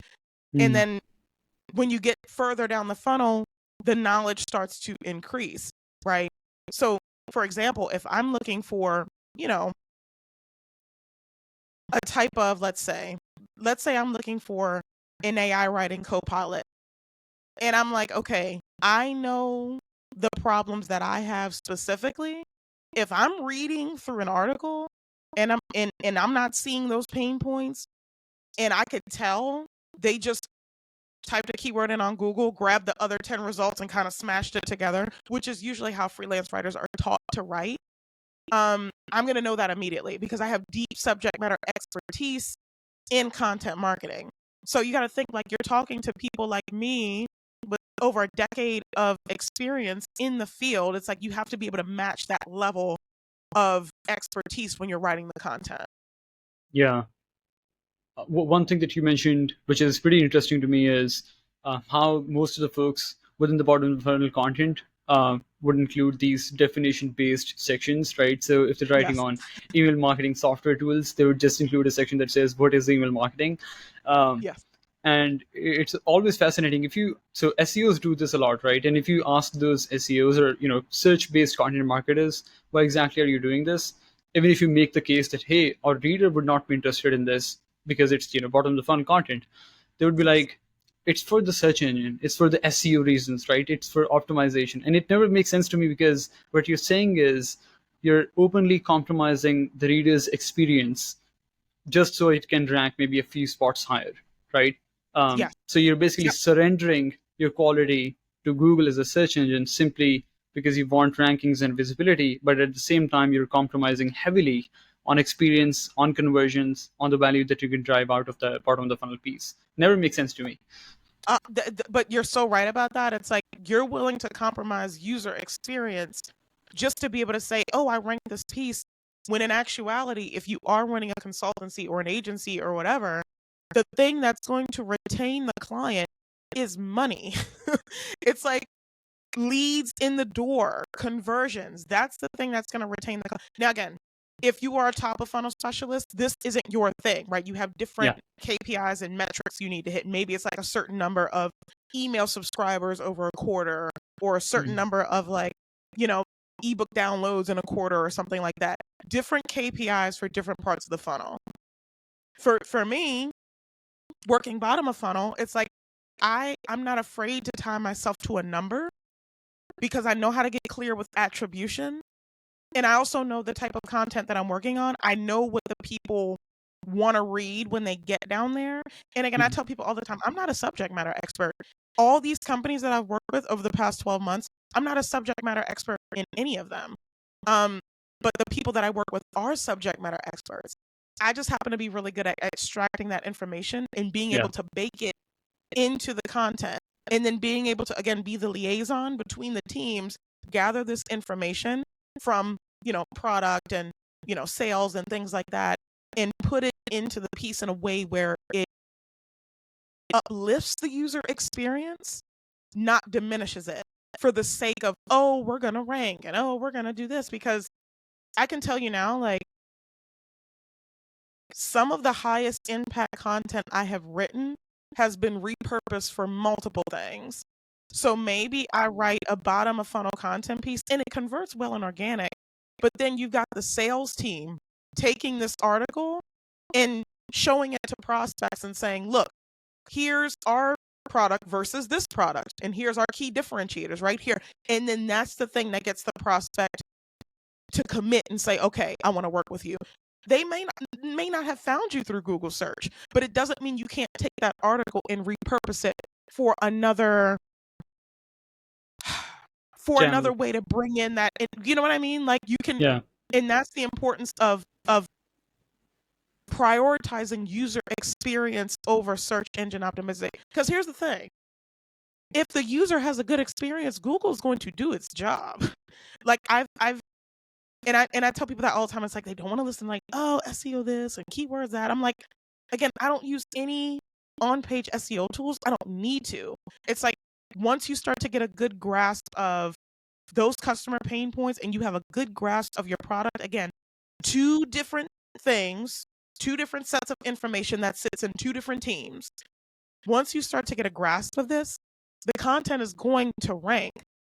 And Mm. then when you get further down the funnel, the knowledge starts to increase, right? So, for example, if I'm looking for, a type of, let's say I'm looking for an AI writing copilot, and I'm like, okay, I know the problems that I have specifically, if I'm reading through an article and I'm not seeing those pain points, and I could tell they just typed a keyword in on Google, grabbed the other 10 results and kind of smashed it together, which is usually how freelance writers are taught to write. I'm going to know that immediately because I have deep subject matter expertise in content marketing. So you got to think like you're talking to people like me with over a decade of experience in the field. It's like you have to be able to match that level of expertise when you're writing the content. Yeah. One thing that you mentioned, which is pretty interesting to me, is how most of the folks within the bottom of the funnel content would include these definition-based sections, right? So if they're writing Yes. on email marketing software tools, they would just include a section that says, "What is email marketing?" Um, Yes. and it's always fascinating. If you so SEOs do this a lot, right? And if you ask those SEOs or search-based content marketers, why exactly are you doing this? Even if you make the case that, hey, our reader would not be interested in this because it's bottom of the funnel content, they would be Yes. like, it's for the search engine, it's for the SEO reasons, right? It's for optimization. And it never makes sense to me, because what you're saying is you're openly compromising the reader's experience just so it can rank maybe a few spots higher, right? Yes. So you're basically Yep. surrendering your quality to Google as a search engine simply because you want rankings and visibility, but at the same time, you're compromising heavily on experience, on conversions, on the value that you can drive out of the bottom of the funnel piece. Never makes sense to me. But you're so right about that. It's like you're willing to compromise user experience just to be able to say, oh, I ranked this piece. When in actuality, if you are running a consultancy or an agency or whatever, the thing that's going to retain the client is money. It's like leads in the door, conversions. That's the thing that's going to retain the client. Now, again, if you are a top of funnel specialist, this isn't your thing, right? You have different Yeah. KPIs and metrics you need to hit. Maybe it's like a certain number of email subscribers over a quarter, or a certain Mhm. number of like, you know, ebook downloads in a quarter or something like that. Different KPIs for different parts of the funnel. For me, working bottom of funnel, it's like I'm not afraid to tie myself to a number because I know how to get clear with attribution. And I also know the type of content that I'm working on. I know what the people want to read when they get down there. And again, I Mhm. tell people all the time, I'm not a subject matter expert. All these companies that I've worked with over the past 12 months, I'm not a subject matter expert in any of them. Um, but the people that I work with are subject matter experts. I just happen to be really good at extracting that information and being Yeah. able to bake it into the content, and then being able to again be the liaison between the teams, gather this information from product and sales and things like that, and put it into the piece in a way where it uplifts the user experience, not diminishes it for the sake of, oh, we're going to rank, and oh, we're going to do this. Because I can tell you now, like, some of the highest impact content I have written has been repurposed for multiple things. So maybe I write a bottom of funnel content piece and it converts well in organic, but then you've got the sales team taking this article and showing it to prospects and saying, look, here's our product versus this product, and here's our key differentiators right here. And then that's the thing that gets the prospect to commit and say, okay, I want to work with you. They may not have found you through Google search, but it doesn't mean you can't take that article and repurpose it for another Channel. way to bring in that. You know what I mean? Like you can, Yeah. and that's the importance of prioritizing user experience over search engine optimization. Because here's the thing: if the user has a good experience, Google's going to do its job. Like I've and I tell people that all the time. It's like they don't want to listen, like, oh, SEO this and keywords that. I'm like, again, I don't use any on-page SEO tools. I don't need to. It's like once you start to get a good grasp of those customer pain points and you have a good grasp of your product, again, two different things, two different sets of information that sits in two different teams. Once you start to get a grasp of this, the content is going to rank.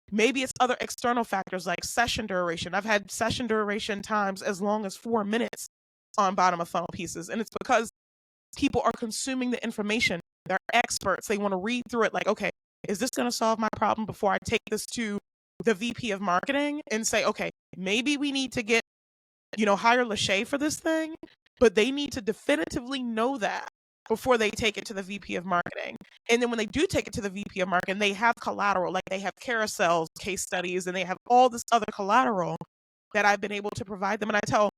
Maybe it's other external factors like session duration. I've had session duration times as long as 4 minutes on bottom of funnel pieces. And it's because people are consuming the information. They're experts. They want to read through it like, okay, is this going to solve my problem before I take this to the VP of marketing and say, okay, maybe we need to get, hire Lashay for this thing, but they need to definitively know that before they take it to the VP of marketing. And then when they do take it to the VP of marketing, they have collateral, like they have carousels, case studies, and they have all this other collateral that I've been able to provide them. And I tell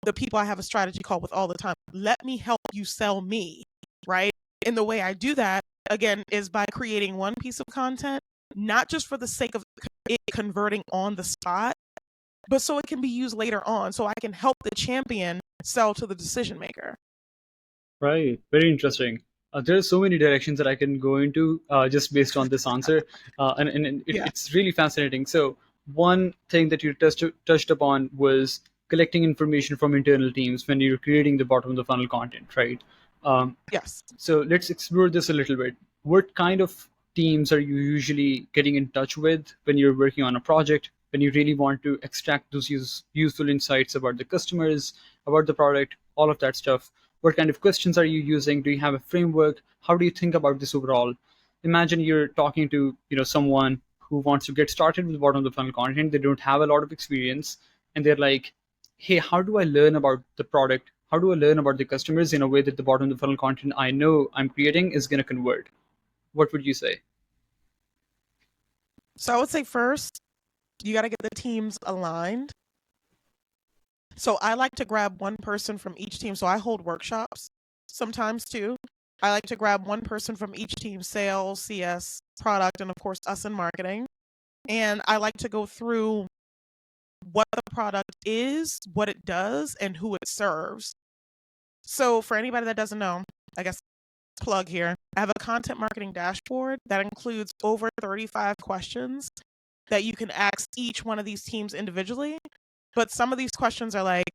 the people I have a strategy call with all the time, let me help you sell me, right? And the way I do that, again, is by creating one piece of content, not just for the sake of it converting on the spot, but so it can be used later on, so I can help the champion sell to the decision maker. Right. Very interesting. There are so many directions that I can go into just based on this answer, Yeah. it's really fascinating. So one thing that you touched upon was collecting information from internal teams when you're creating the bottom of the funnel content, right? Um, Yes. so let's explore this a little bit. What kind of teams are you usually getting in touch with when you're working on a project, when you really want to extract those useful insights about the customers, about the product, all of that stuff? What kind of questions are you using? Do you have a framework? How do you think about this overall? Imagine you're talking to someone who wants to get started with bottom of the funnel content. They don't have a lot of experience, and they're like, hey, how do I learn about the product? How do I learn about the customers in a way that the bottom of the funnel content I know I'm creating is going to convert? What would you say? So I would say first, you got to get the teams aligned. So I like to grab one person from each team. So I hold workshops sometimes too. I like to grab one person from each team, sales, CS, product, and of course, us in marketing. And I like to go through what the product is, what it does, and who it serves. So for anybody that doesn't know, I guess plug here, I have a content marketing dashboard that includes over 35 questions that you can ask each one of these teams individually. But some of these questions are like,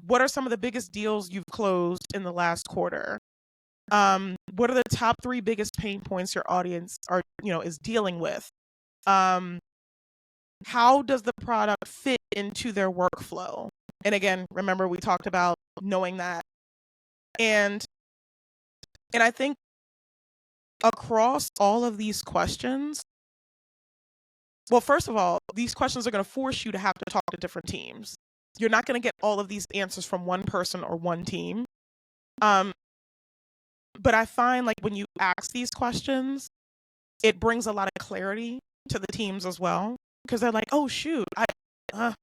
what are some of the biggest deals you've closed in the last quarter? What are the top 3 biggest pain points your audience is dealing with? How does the product fit into their workflow? And again, remember we talked about knowing that. And I think across all of these questions, well, first of all, these questions are going to force you to have to talk to different teams. You're not going to get all of these answers from one person or one team. But I find like when you ask these questions, it brings a lot of clarity to the teams as well, because they're like, oh shoot, I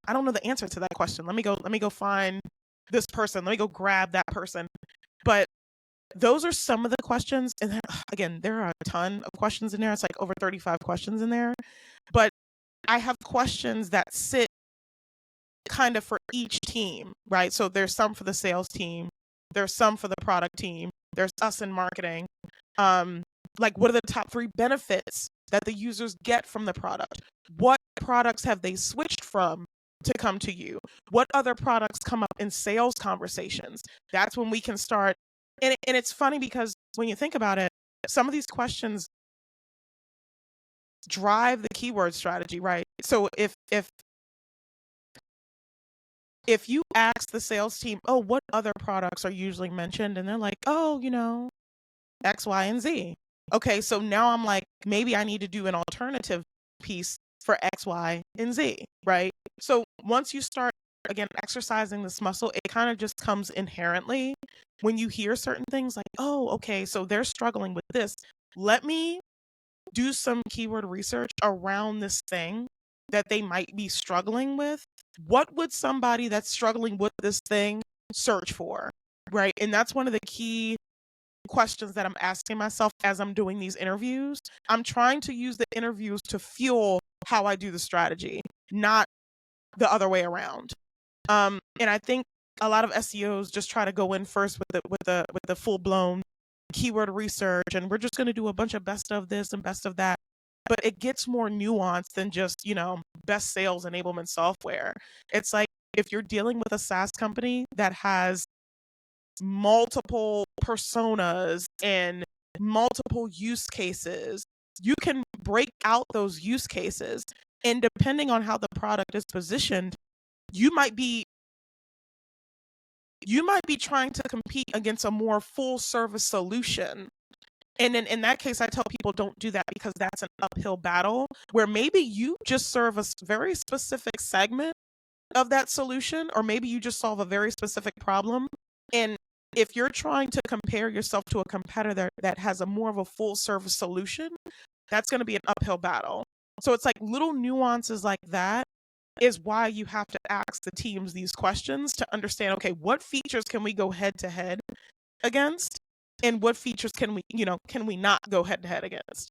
don't know the answer to that question. Let me go find this person. Let me go grab that person. But those are some of the questions. And then, again, there are a ton of questions in there. It's like over 35 questions in there. But I have questions that sit kind of for each team, right? So there's some for the sales team, there's some for the product team, there's us in marketing. Like, what are the top 3 benefits that the users get from the product? What products have they switched from to come to you? What other products come up in sales conversations? That's when we can start. And it's funny because when you think about it, some of these questions drive the keyword strategy, right? So if you ask the sales team, oh, what other products are usually mentioned? And they're like, oh, X, Y, and Z. Okay, so now I'm like, maybe I need to do an alternative piece for X, Y, and Z, right? So once you start, again, exercising this muscle, it kind of just comes inherently when you hear certain things like, oh, okay, so they're struggling with this. Let me do some keyword research around this thing that they might be struggling with. What would somebody that's struggling with this thing search for, right? And that's one of the key questions that I'm asking myself as I'm doing these interviews. I'm trying to use the interviews to fuel how I do the strategy, not the other way around. And I think a lot of SEOs just try to go in first with the full blown keyword research, and we're just going to do a bunch of best of this and best of that. But it gets more nuanced than just best sales enablement software. It's like if you're dealing with a SaaS company that has multiple personas and multiple use cases, you can break out those use cases. And depending on how the product is positioned, you might be trying to compete against a more full service solution. And then in that case, I tell people don't do that, because that's an uphill battle where maybe you just serve a very specific segment of that solution, or maybe you just solve a very specific problem. And if you're trying to compare yourself to a competitor that has a more of a full service solution, that's going to be an uphill battle. So it's like little nuances like that is why you have to ask the teams these questions to understand, okay, what features can we go head to head against, and what features can we not go head to head against.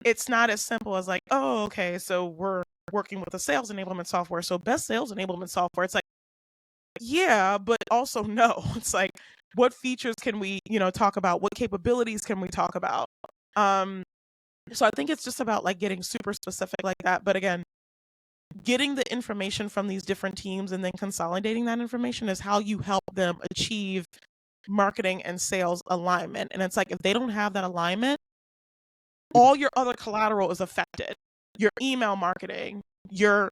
It's not as simple as like, oh, okay, so we're working with a sales enablement software, so best sales enablement software. It's like, yeah, but also no. It's like, what features can we talk about, what capabilities can we talk about. So I think it's just about like getting super specific like that. But again, getting the information from these different teams and then consolidating that information is how you help them achieve marketing and sales alignment. And it's like, if they don't have that alignment, all your other collateral is affected. Your email marketing, your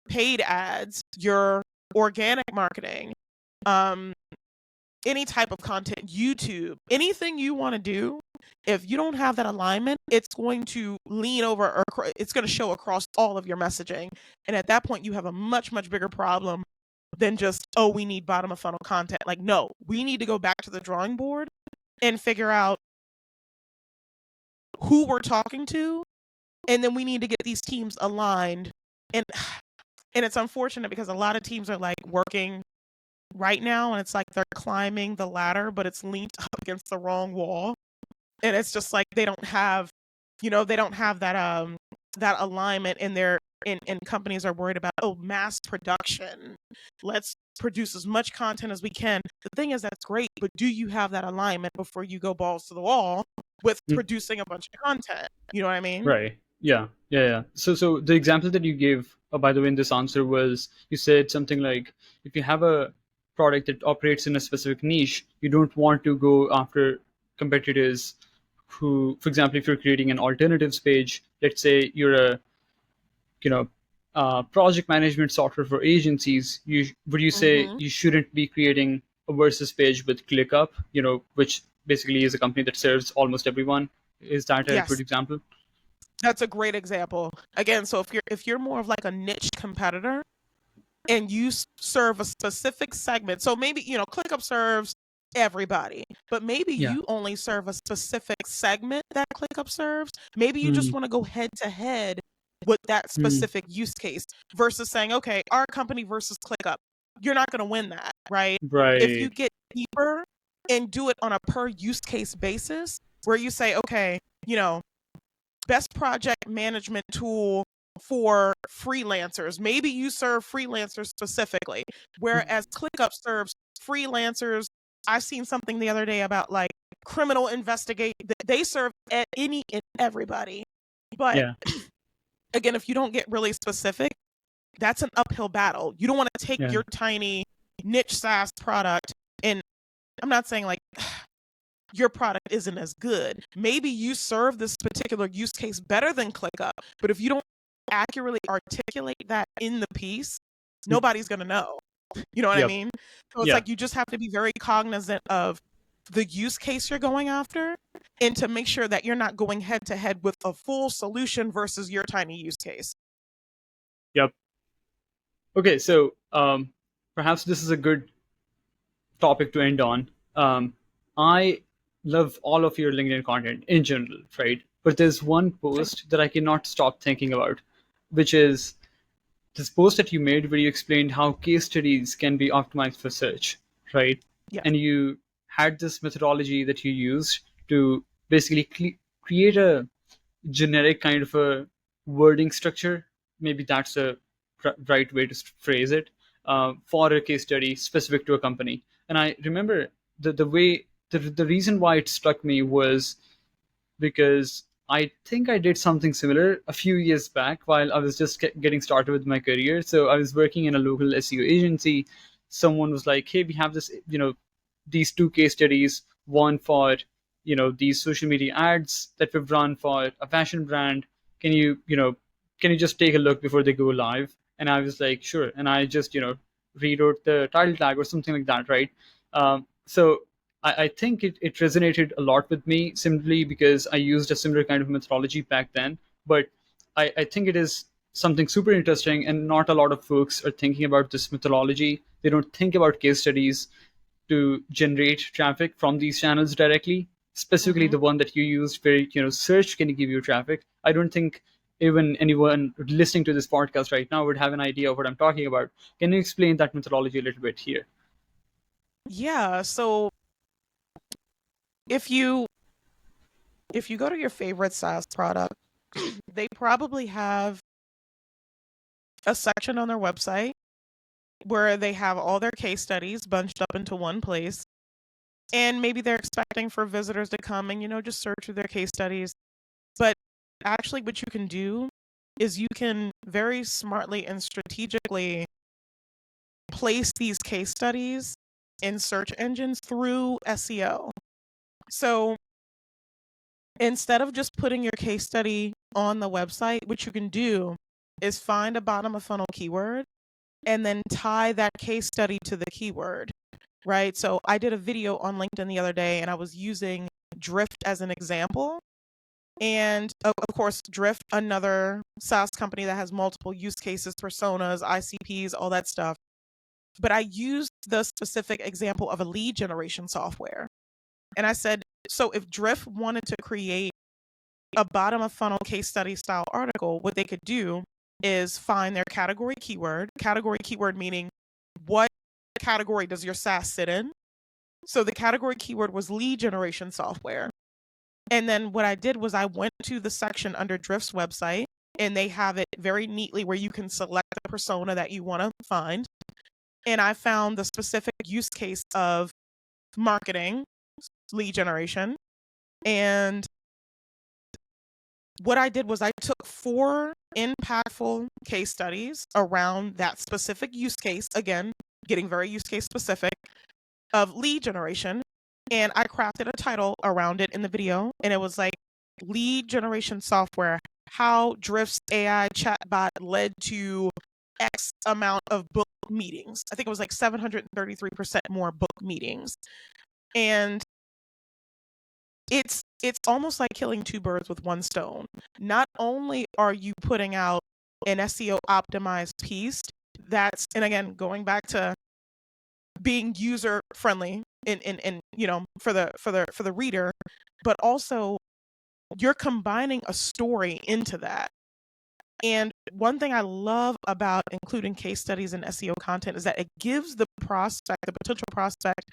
paid ads, your organic marketing, any type of content, YouTube, anything you want to do, if you don't have that alignment, it's going to lean over, or it's going to show across all of your messaging. And at that point, you have a much, much bigger problem than just, oh, we need bottom of funnel content. Like, no, we need to go back to the drawing board and figure out who we're talking to. And then we need to get these teams aligned. And it's unfortunate because a lot of teams are like working right now, and it's like they're climbing the ladder, but it's leaned up against the wrong wall. And it's just like they don't have that that alignment in their and companies are worried about, oh, mass production. Let's produce as much content as we can. The thing is, that's great, but do you have that alignment before you go balls to the wall with producing a bunch of content? You know what I mean? Right. Yeah. Yeah. Yeah. So the example that you gave, by the way, in this answer was you said something like, if you have a product that operates in a specific niche, you don't want to go after competitors who, for example, if you're creating an alternatives page, let's say you're a, you know, project management software for agencies, would you say Mm-hmm. you shouldn't be creating a versus page with ClickUp, which basically is a company that serves almost everyone? Is that a good Yes, example? that's a great example. Again, so if you're more of like a niche competitor and you serve a specific segment, so maybe ClickUp serves everybody, but maybe Yeah. you only serve a specific segment that ClickUp serves. Maybe you just Mm, want to go head to head with that mm, specific use case versus saying, okay, our company versus ClickUp. You're not going to win that, right? If you right. get deeper and do it on a per use case basis, where you say, okay, you know, best project management tool for freelancers. Maybe you serve freelancers specifically, whereas ClickUp serves freelancers. I've seen something the other day about like criminal investigate. They serve any and everybody. But Yeah. again, if you don't get really specific, that's an uphill battle. You don't want to take Yeah. your tiny niche SaaS product, and I'm not saying like your product isn't as good. Maybe you serve this particular use case better than ClickUp, but if you don't accurately articulate that in the piece, Mm, nobody's going to know. You know what I yep. mean? So it's Yeah. like you just have to be very cognizant of the use case you're going after, and to make sure that you're not going head to head with a full solution versus your tiny use case. Yep. Okay. So perhaps this is a good topic to end on. I love all of your LinkedIn content in general, right? But there's one Thank post that I cannot stop thinking about, which is this post that you made where you explained how case studies can be optimized for search, right? you. Yes. And you had this methodology that you used to basically create a generic kind of a wording structure. Maybe that's a right way to phrase it, for a case study specific to a company. And I remember the way the reason why it struck me was because I think I did something similar a few years back while I was just getting started with my career. So I was working in a local SEO agency. Someone was like, "Hey, we have this, these two case studies. One for, these social media ads that we've run for a fashion brand. Can you just take a look before they go live?" And I was like, "Sure." And I just, rewrote the title tag or something like that, right? So I think it resonated a lot with me simply because I used a similar kind of methodology back then. But I think it is something super interesting, and not a lot of folks are thinking about this methodology. They don't think about case studies to generate traffic from these channels directly, specifically Hmm. the one that you used where search can give you traffic. I don't think even anyone listening to this podcast right now would have an idea of what I'm talking about. Can you explain that methodology a little bit here? Yeah. So if you if you go to your favorite SaaS product, they probably have a section on their website where they have all their case studies bunched up into one place. And maybe they're expecting for visitors to come and, just search through their case studies. But actually, what you can do is you can very smartly and strategically place these case studies in search engines through SEO. So instead of just putting your case study on the website, what you can do is find a bottom of funnel keyword and then tie that case study to the keyword, right? So I did a video on LinkedIn the other day and I was using Drift as an example. And of course, Drift, another SaaS company that has multiple use cases, personas, ICPs, all that stuff. But I used the specific example of a lead generation software. And I said, so if Drift wanted to create a bottom of funnel case study style article, what they could do is find their category keyword meaning what category does your SaaS sit in? So the category keyword was lead generation software. And then what I did was I went to the section under Drift's website and they have it very neatly where you can select the persona that you want to find. And I found the specific use case of marketing, lead generation. And what I did was I took 4 impactful case studies around that specific use case, again, getting very use case specific, of lead generation. And I crafted a title around it in the video. And it was like lead generation software, how Drift's AI chatbot led to X amount of book meetings. I think it was like 733% more book meetings. And it's almost like killing 2 birds with 1 stone. Not only are you putting out an SEO optimized piece that's, and again, going back to being user friendly in for the reader, but also you're combining a story into that. And one thing I love about including case studies in SEO content is that it gives the potential prospect,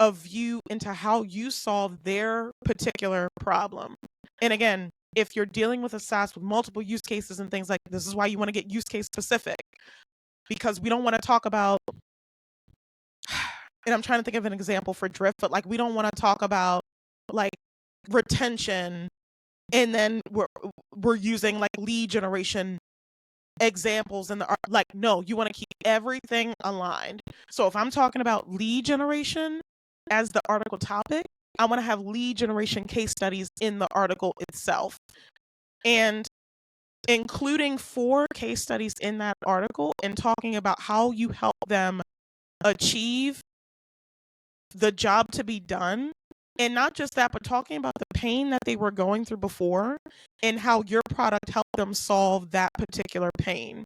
a view into how you solve their particular problem. And again, if you're dealing with a SaaS with multiple use cases and things like this is why you want to get use case specific, because we don't want to talk about, and I'm trying to think of an example for Drift, but like we don't want to talk about like retention and then we're using like lead generation examples in the art. Like, no, you want to keep everything aligned. So if I'm talking about lead generation as the article topic, I want to have lead generation case studies in the article itself. And including 4 case studies in that article and talking about how you help them achieve the job to be done. And not just that, but talking about the pain that they were going through before and how your product helped them solve that particular pain.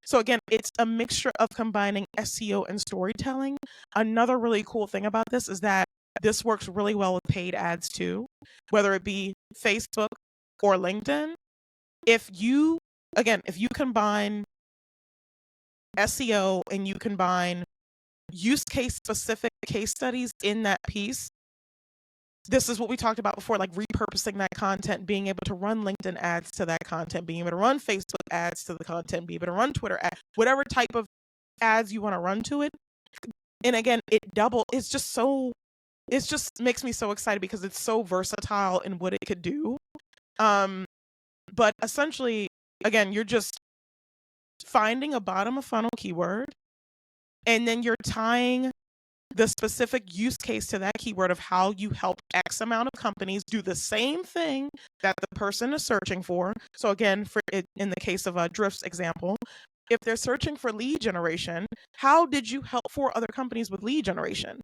So again, it's a mixture of combining SEO and storytelling. Another really cool thing about this is that this works really well with paid ads too, whether it be Facebook or LinkedIn. If you combine SEO and you combine use case specific case studies in that piece, this is what we talked about before, like repurposing that content, being able to run LinkedIn ads to that content, being able to run Facebook ads to the content, being able to run Twitter ads, whatever type of ads you want to run to it. And again, it's just makes me so excited because it's so versatile in what it could do. But essentially, again, you're just finding a bottom of funnel keyword and then you're tying the specific use case to that keyword of how you help X amount of companies do the same thing that the person is searching for. So again, in the case of a Drift's example, if they're searching for lead generation, how did you help 4 other companies with lead generation?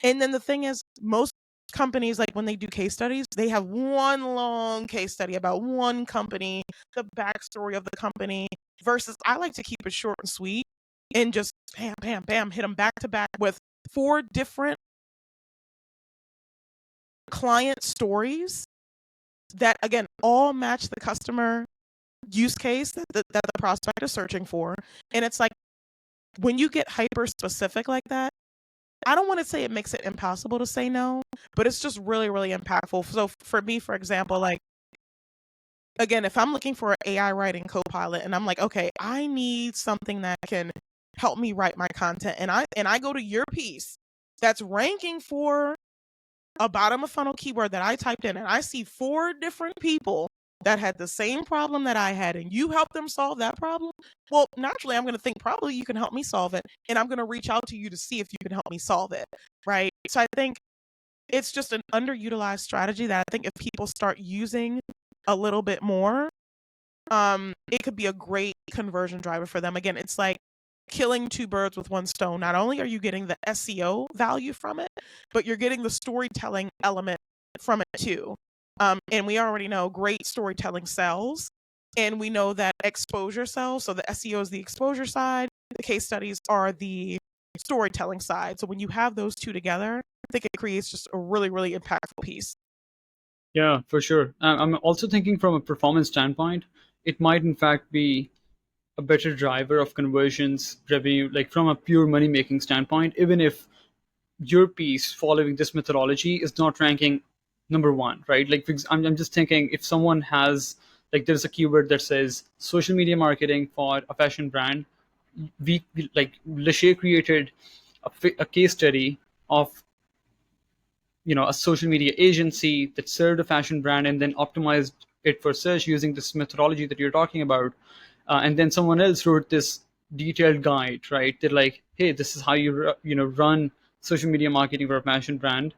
And then the thing is, most companies, like when they do case studies, they have one long case study about one company, the backstory of the company, versus I like to keep it short and sweet and just bam, bam, bam, hit them back to back with 4 different client stories that, again, all match the customer use case that the prospect is searching for. And it's like, when you get hyper specific like that, I don't want to say it makes it impossible to say no, but it's just really, really impactful. So for me, for example, like, again, if I'm looking for an AI writing copilot and I'm like, okay, I need something that can help me write my content, and I go to your piece that's ranking for a bottom of funnel keyword that I typed in, and I see 4 different people that had the same problem that I had, and you helped them solve that problem, well, naturally, I'm going to think probably you can help me solve it, and I'm going to reach out to you to see if you can help me solve it, right? So I think it's just an underutilized strategy that I think if people start using a little bit more, it could be a great conversion driver for them. Again, it's like killing 2 birds with 1 stone. Not only are you getting the SEO value from it, but you're getting the storytelling element from it too. And we already know great storytelling sells, and we know that exposure sells. So the SEO is the exposure side, the case studies are the storytelling side. So when you have those 2 together, I think it creates just a really, really impactful piece. Yeah, for sure. I'm also thinking from a performance standpoint, it might in fact be a better driver of conversions revenue, like from a pure money making standpoint, even if your piece following this methodology is not ranking number one, right? Like, I'm just thinking if someone has, like, there's a keyword that says social media marketing for a fashion brand. Like, Lashay created a case study of, a social media agency that served a fashion brand and then optimized it for search using this methodology that you're talking about. And then someone else wrote this detailed guide, right? They're like, hey, this is how run social media marketing for a fashion brand.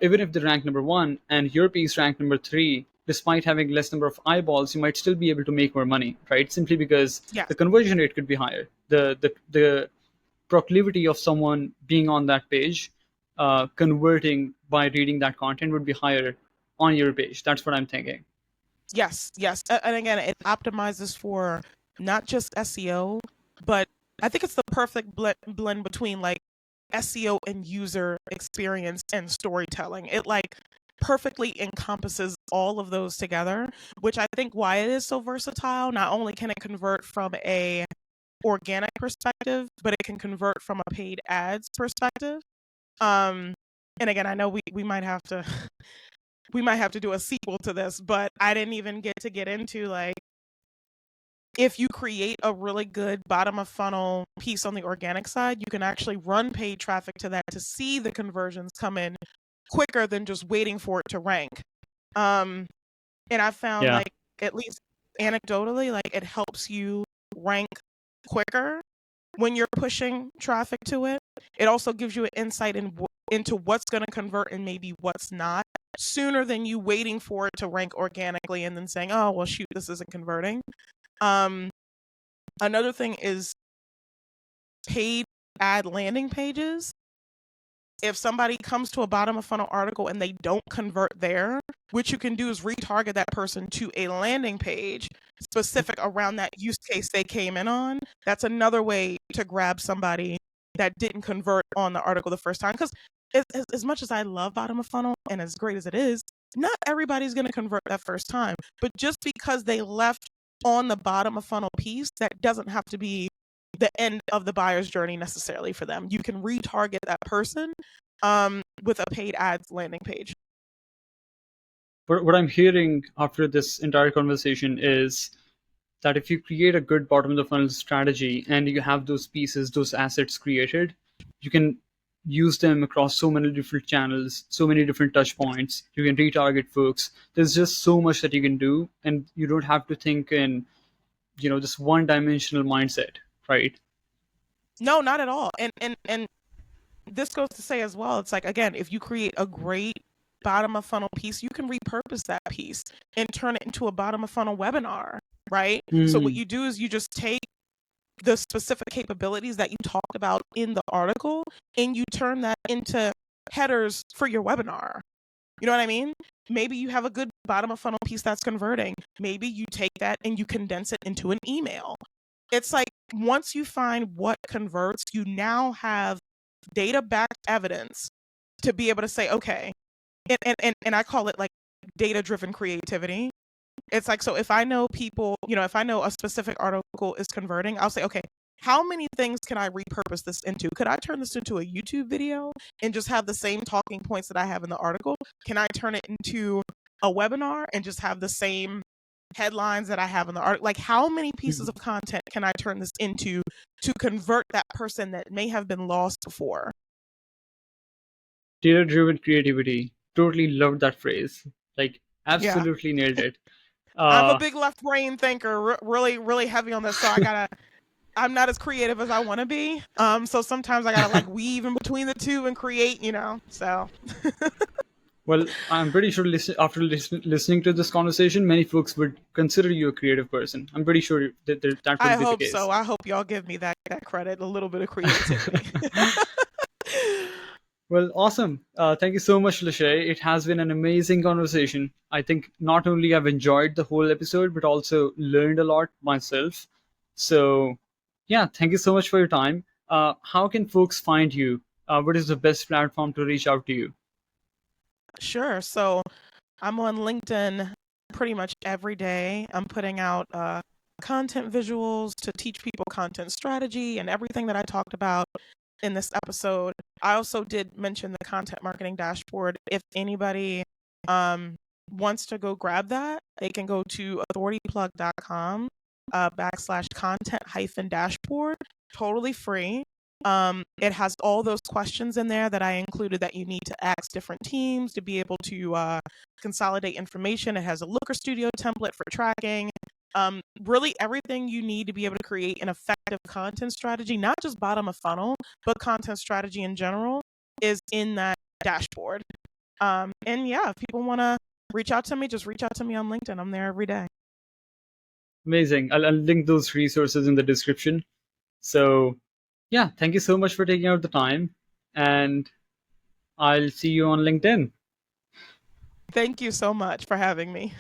Even if they rank number one and your piece ranked number three, despite having less number of eyeballs, you might still be able to make more money, right? Simply because Yes. the conversion rate could be higher. The proclivity of someone being on that page, converting by reading that content would be higher on your page. That's what I'm thinking. Yes, yes. And again, it optimizes for not just SEO, but I think it's the perfect blend between like SEO and user experience and storytelling. It like perfectly encompasses all of those together, which I think why it is so versatile. Not only can it convert from a organic perspective, but it can convert from a paid ads perspective. Um, and again, I know we might have to we might have to do a sequel to this, but I didn't even get into like, if you create a really good bottom of funnel piece on the organic side, you can actually run paid traffic to that to see the conversions come in quicker than just waiting for it to rank. And I found, Yeah. like, at least anecdotally, like, it helps you rank quicker when you're pushing traffic to it. It also gives you an insight into what's going to convert and maybe what's not, sooner than you waiting for it to rank organically and then saying, oh, well, shoot, this isn't converting. Um, Another thing is paid ad landing pages. If somebody comes to a bottom of funnel article and they don't convert there, what you can do is retarget that person to a landing page specific around that use case they came in on. That's another way to grab somebody that didn't convert on the article the first time. Because as much as I love bottom of funnel and as great as it is, not everybody's going to convert that first time. But just because they left on the bottom of funnel piece, that doesn't have to be the end of the buyer's journey necessarily for them. You can retarget that person with a paid ads landing page. What I'm hearing after this entire conversation is that if you create a good bottom of the funnel strategy and you have those pieces, those assets created, you can use them across so many different channels, so many different touch points. You can retarget folks. There's just so much that you can do, and you don't have to think in, this one-dimensional mindset, right? No, not at all. And this goes to say as well, it's like, again, if you create a great bottom of funnel piece, you can repurpose that piece and turn it into a bottom of funnel webinar, right? So what Mm, you do is you just take the specific capabilities that you talked about in the article and you turn that into headers for your webinar. You know what I mean? Maybe you have a good bottom of funnel piece that's converting. Maybe you take that and you condense it into an email. It's like once you find what converts, you now have data-backed evidence to be able to say, okay, and I call it like data-driven creativity. It's like, so if I know people, if I know a specific article is converting, I'll say, okay, how many things can I repurpose this into? Could I turn this into a YouTube video and just have the same talking points that I have in the article? Can I turn it into a webinar and just have the same headlines that I have in the article? Like, how many pieces of content can I turn this into to convert that person that may have been lost before? Data-driven creativity. Totally loved that phrase. Like, Yeah. absolutely nailed it. I'm a big left brain thinker, really, really heavy on this. So I'm not as creative as I want to be. So sometimes I gotta like weave in between the two and create, so. Well, I'm pretty sure after listening to this conversation, many folks would consider you a creative person. I'm pretty sure that I would be the hope case. so. I hope y'all give me that credit, a little bit of creativity. Well, awesome. Thank you so much, Lashay. It has been an amazing conversation. I think not only I've enjoyed the whole episode, but also learned a lot myself. So, yeah, thank you so much for your time. How can folks find you? What is the best platform to reach out to you? Sure. So I'm on LinkedIn pretty much every day. I'm putting out content visuals to teach people content strategy and everything that I talked about in this episode. I also did mention the content marketing dashboard. If anybody wants to go grab that, they can go to authorityplug.com /content dashboard, totally free. It has all those questions in there that I included that you need to ask different teams to be able to consolidate information. It has a Looker Studio template for tracking. Really everything you need to be able to create an effective content strategy, not just bottom of funnel, but content strategy in general, is in that dashboard. And yeah, if people want to reach out to me, just reach out to me on LinkedIn. I'm there every day. Amazing. I'll link those resources in the description. So, yeah, thank you so much for taking out the time. And I'll see you on LinkedIn. Thank you so much for having me.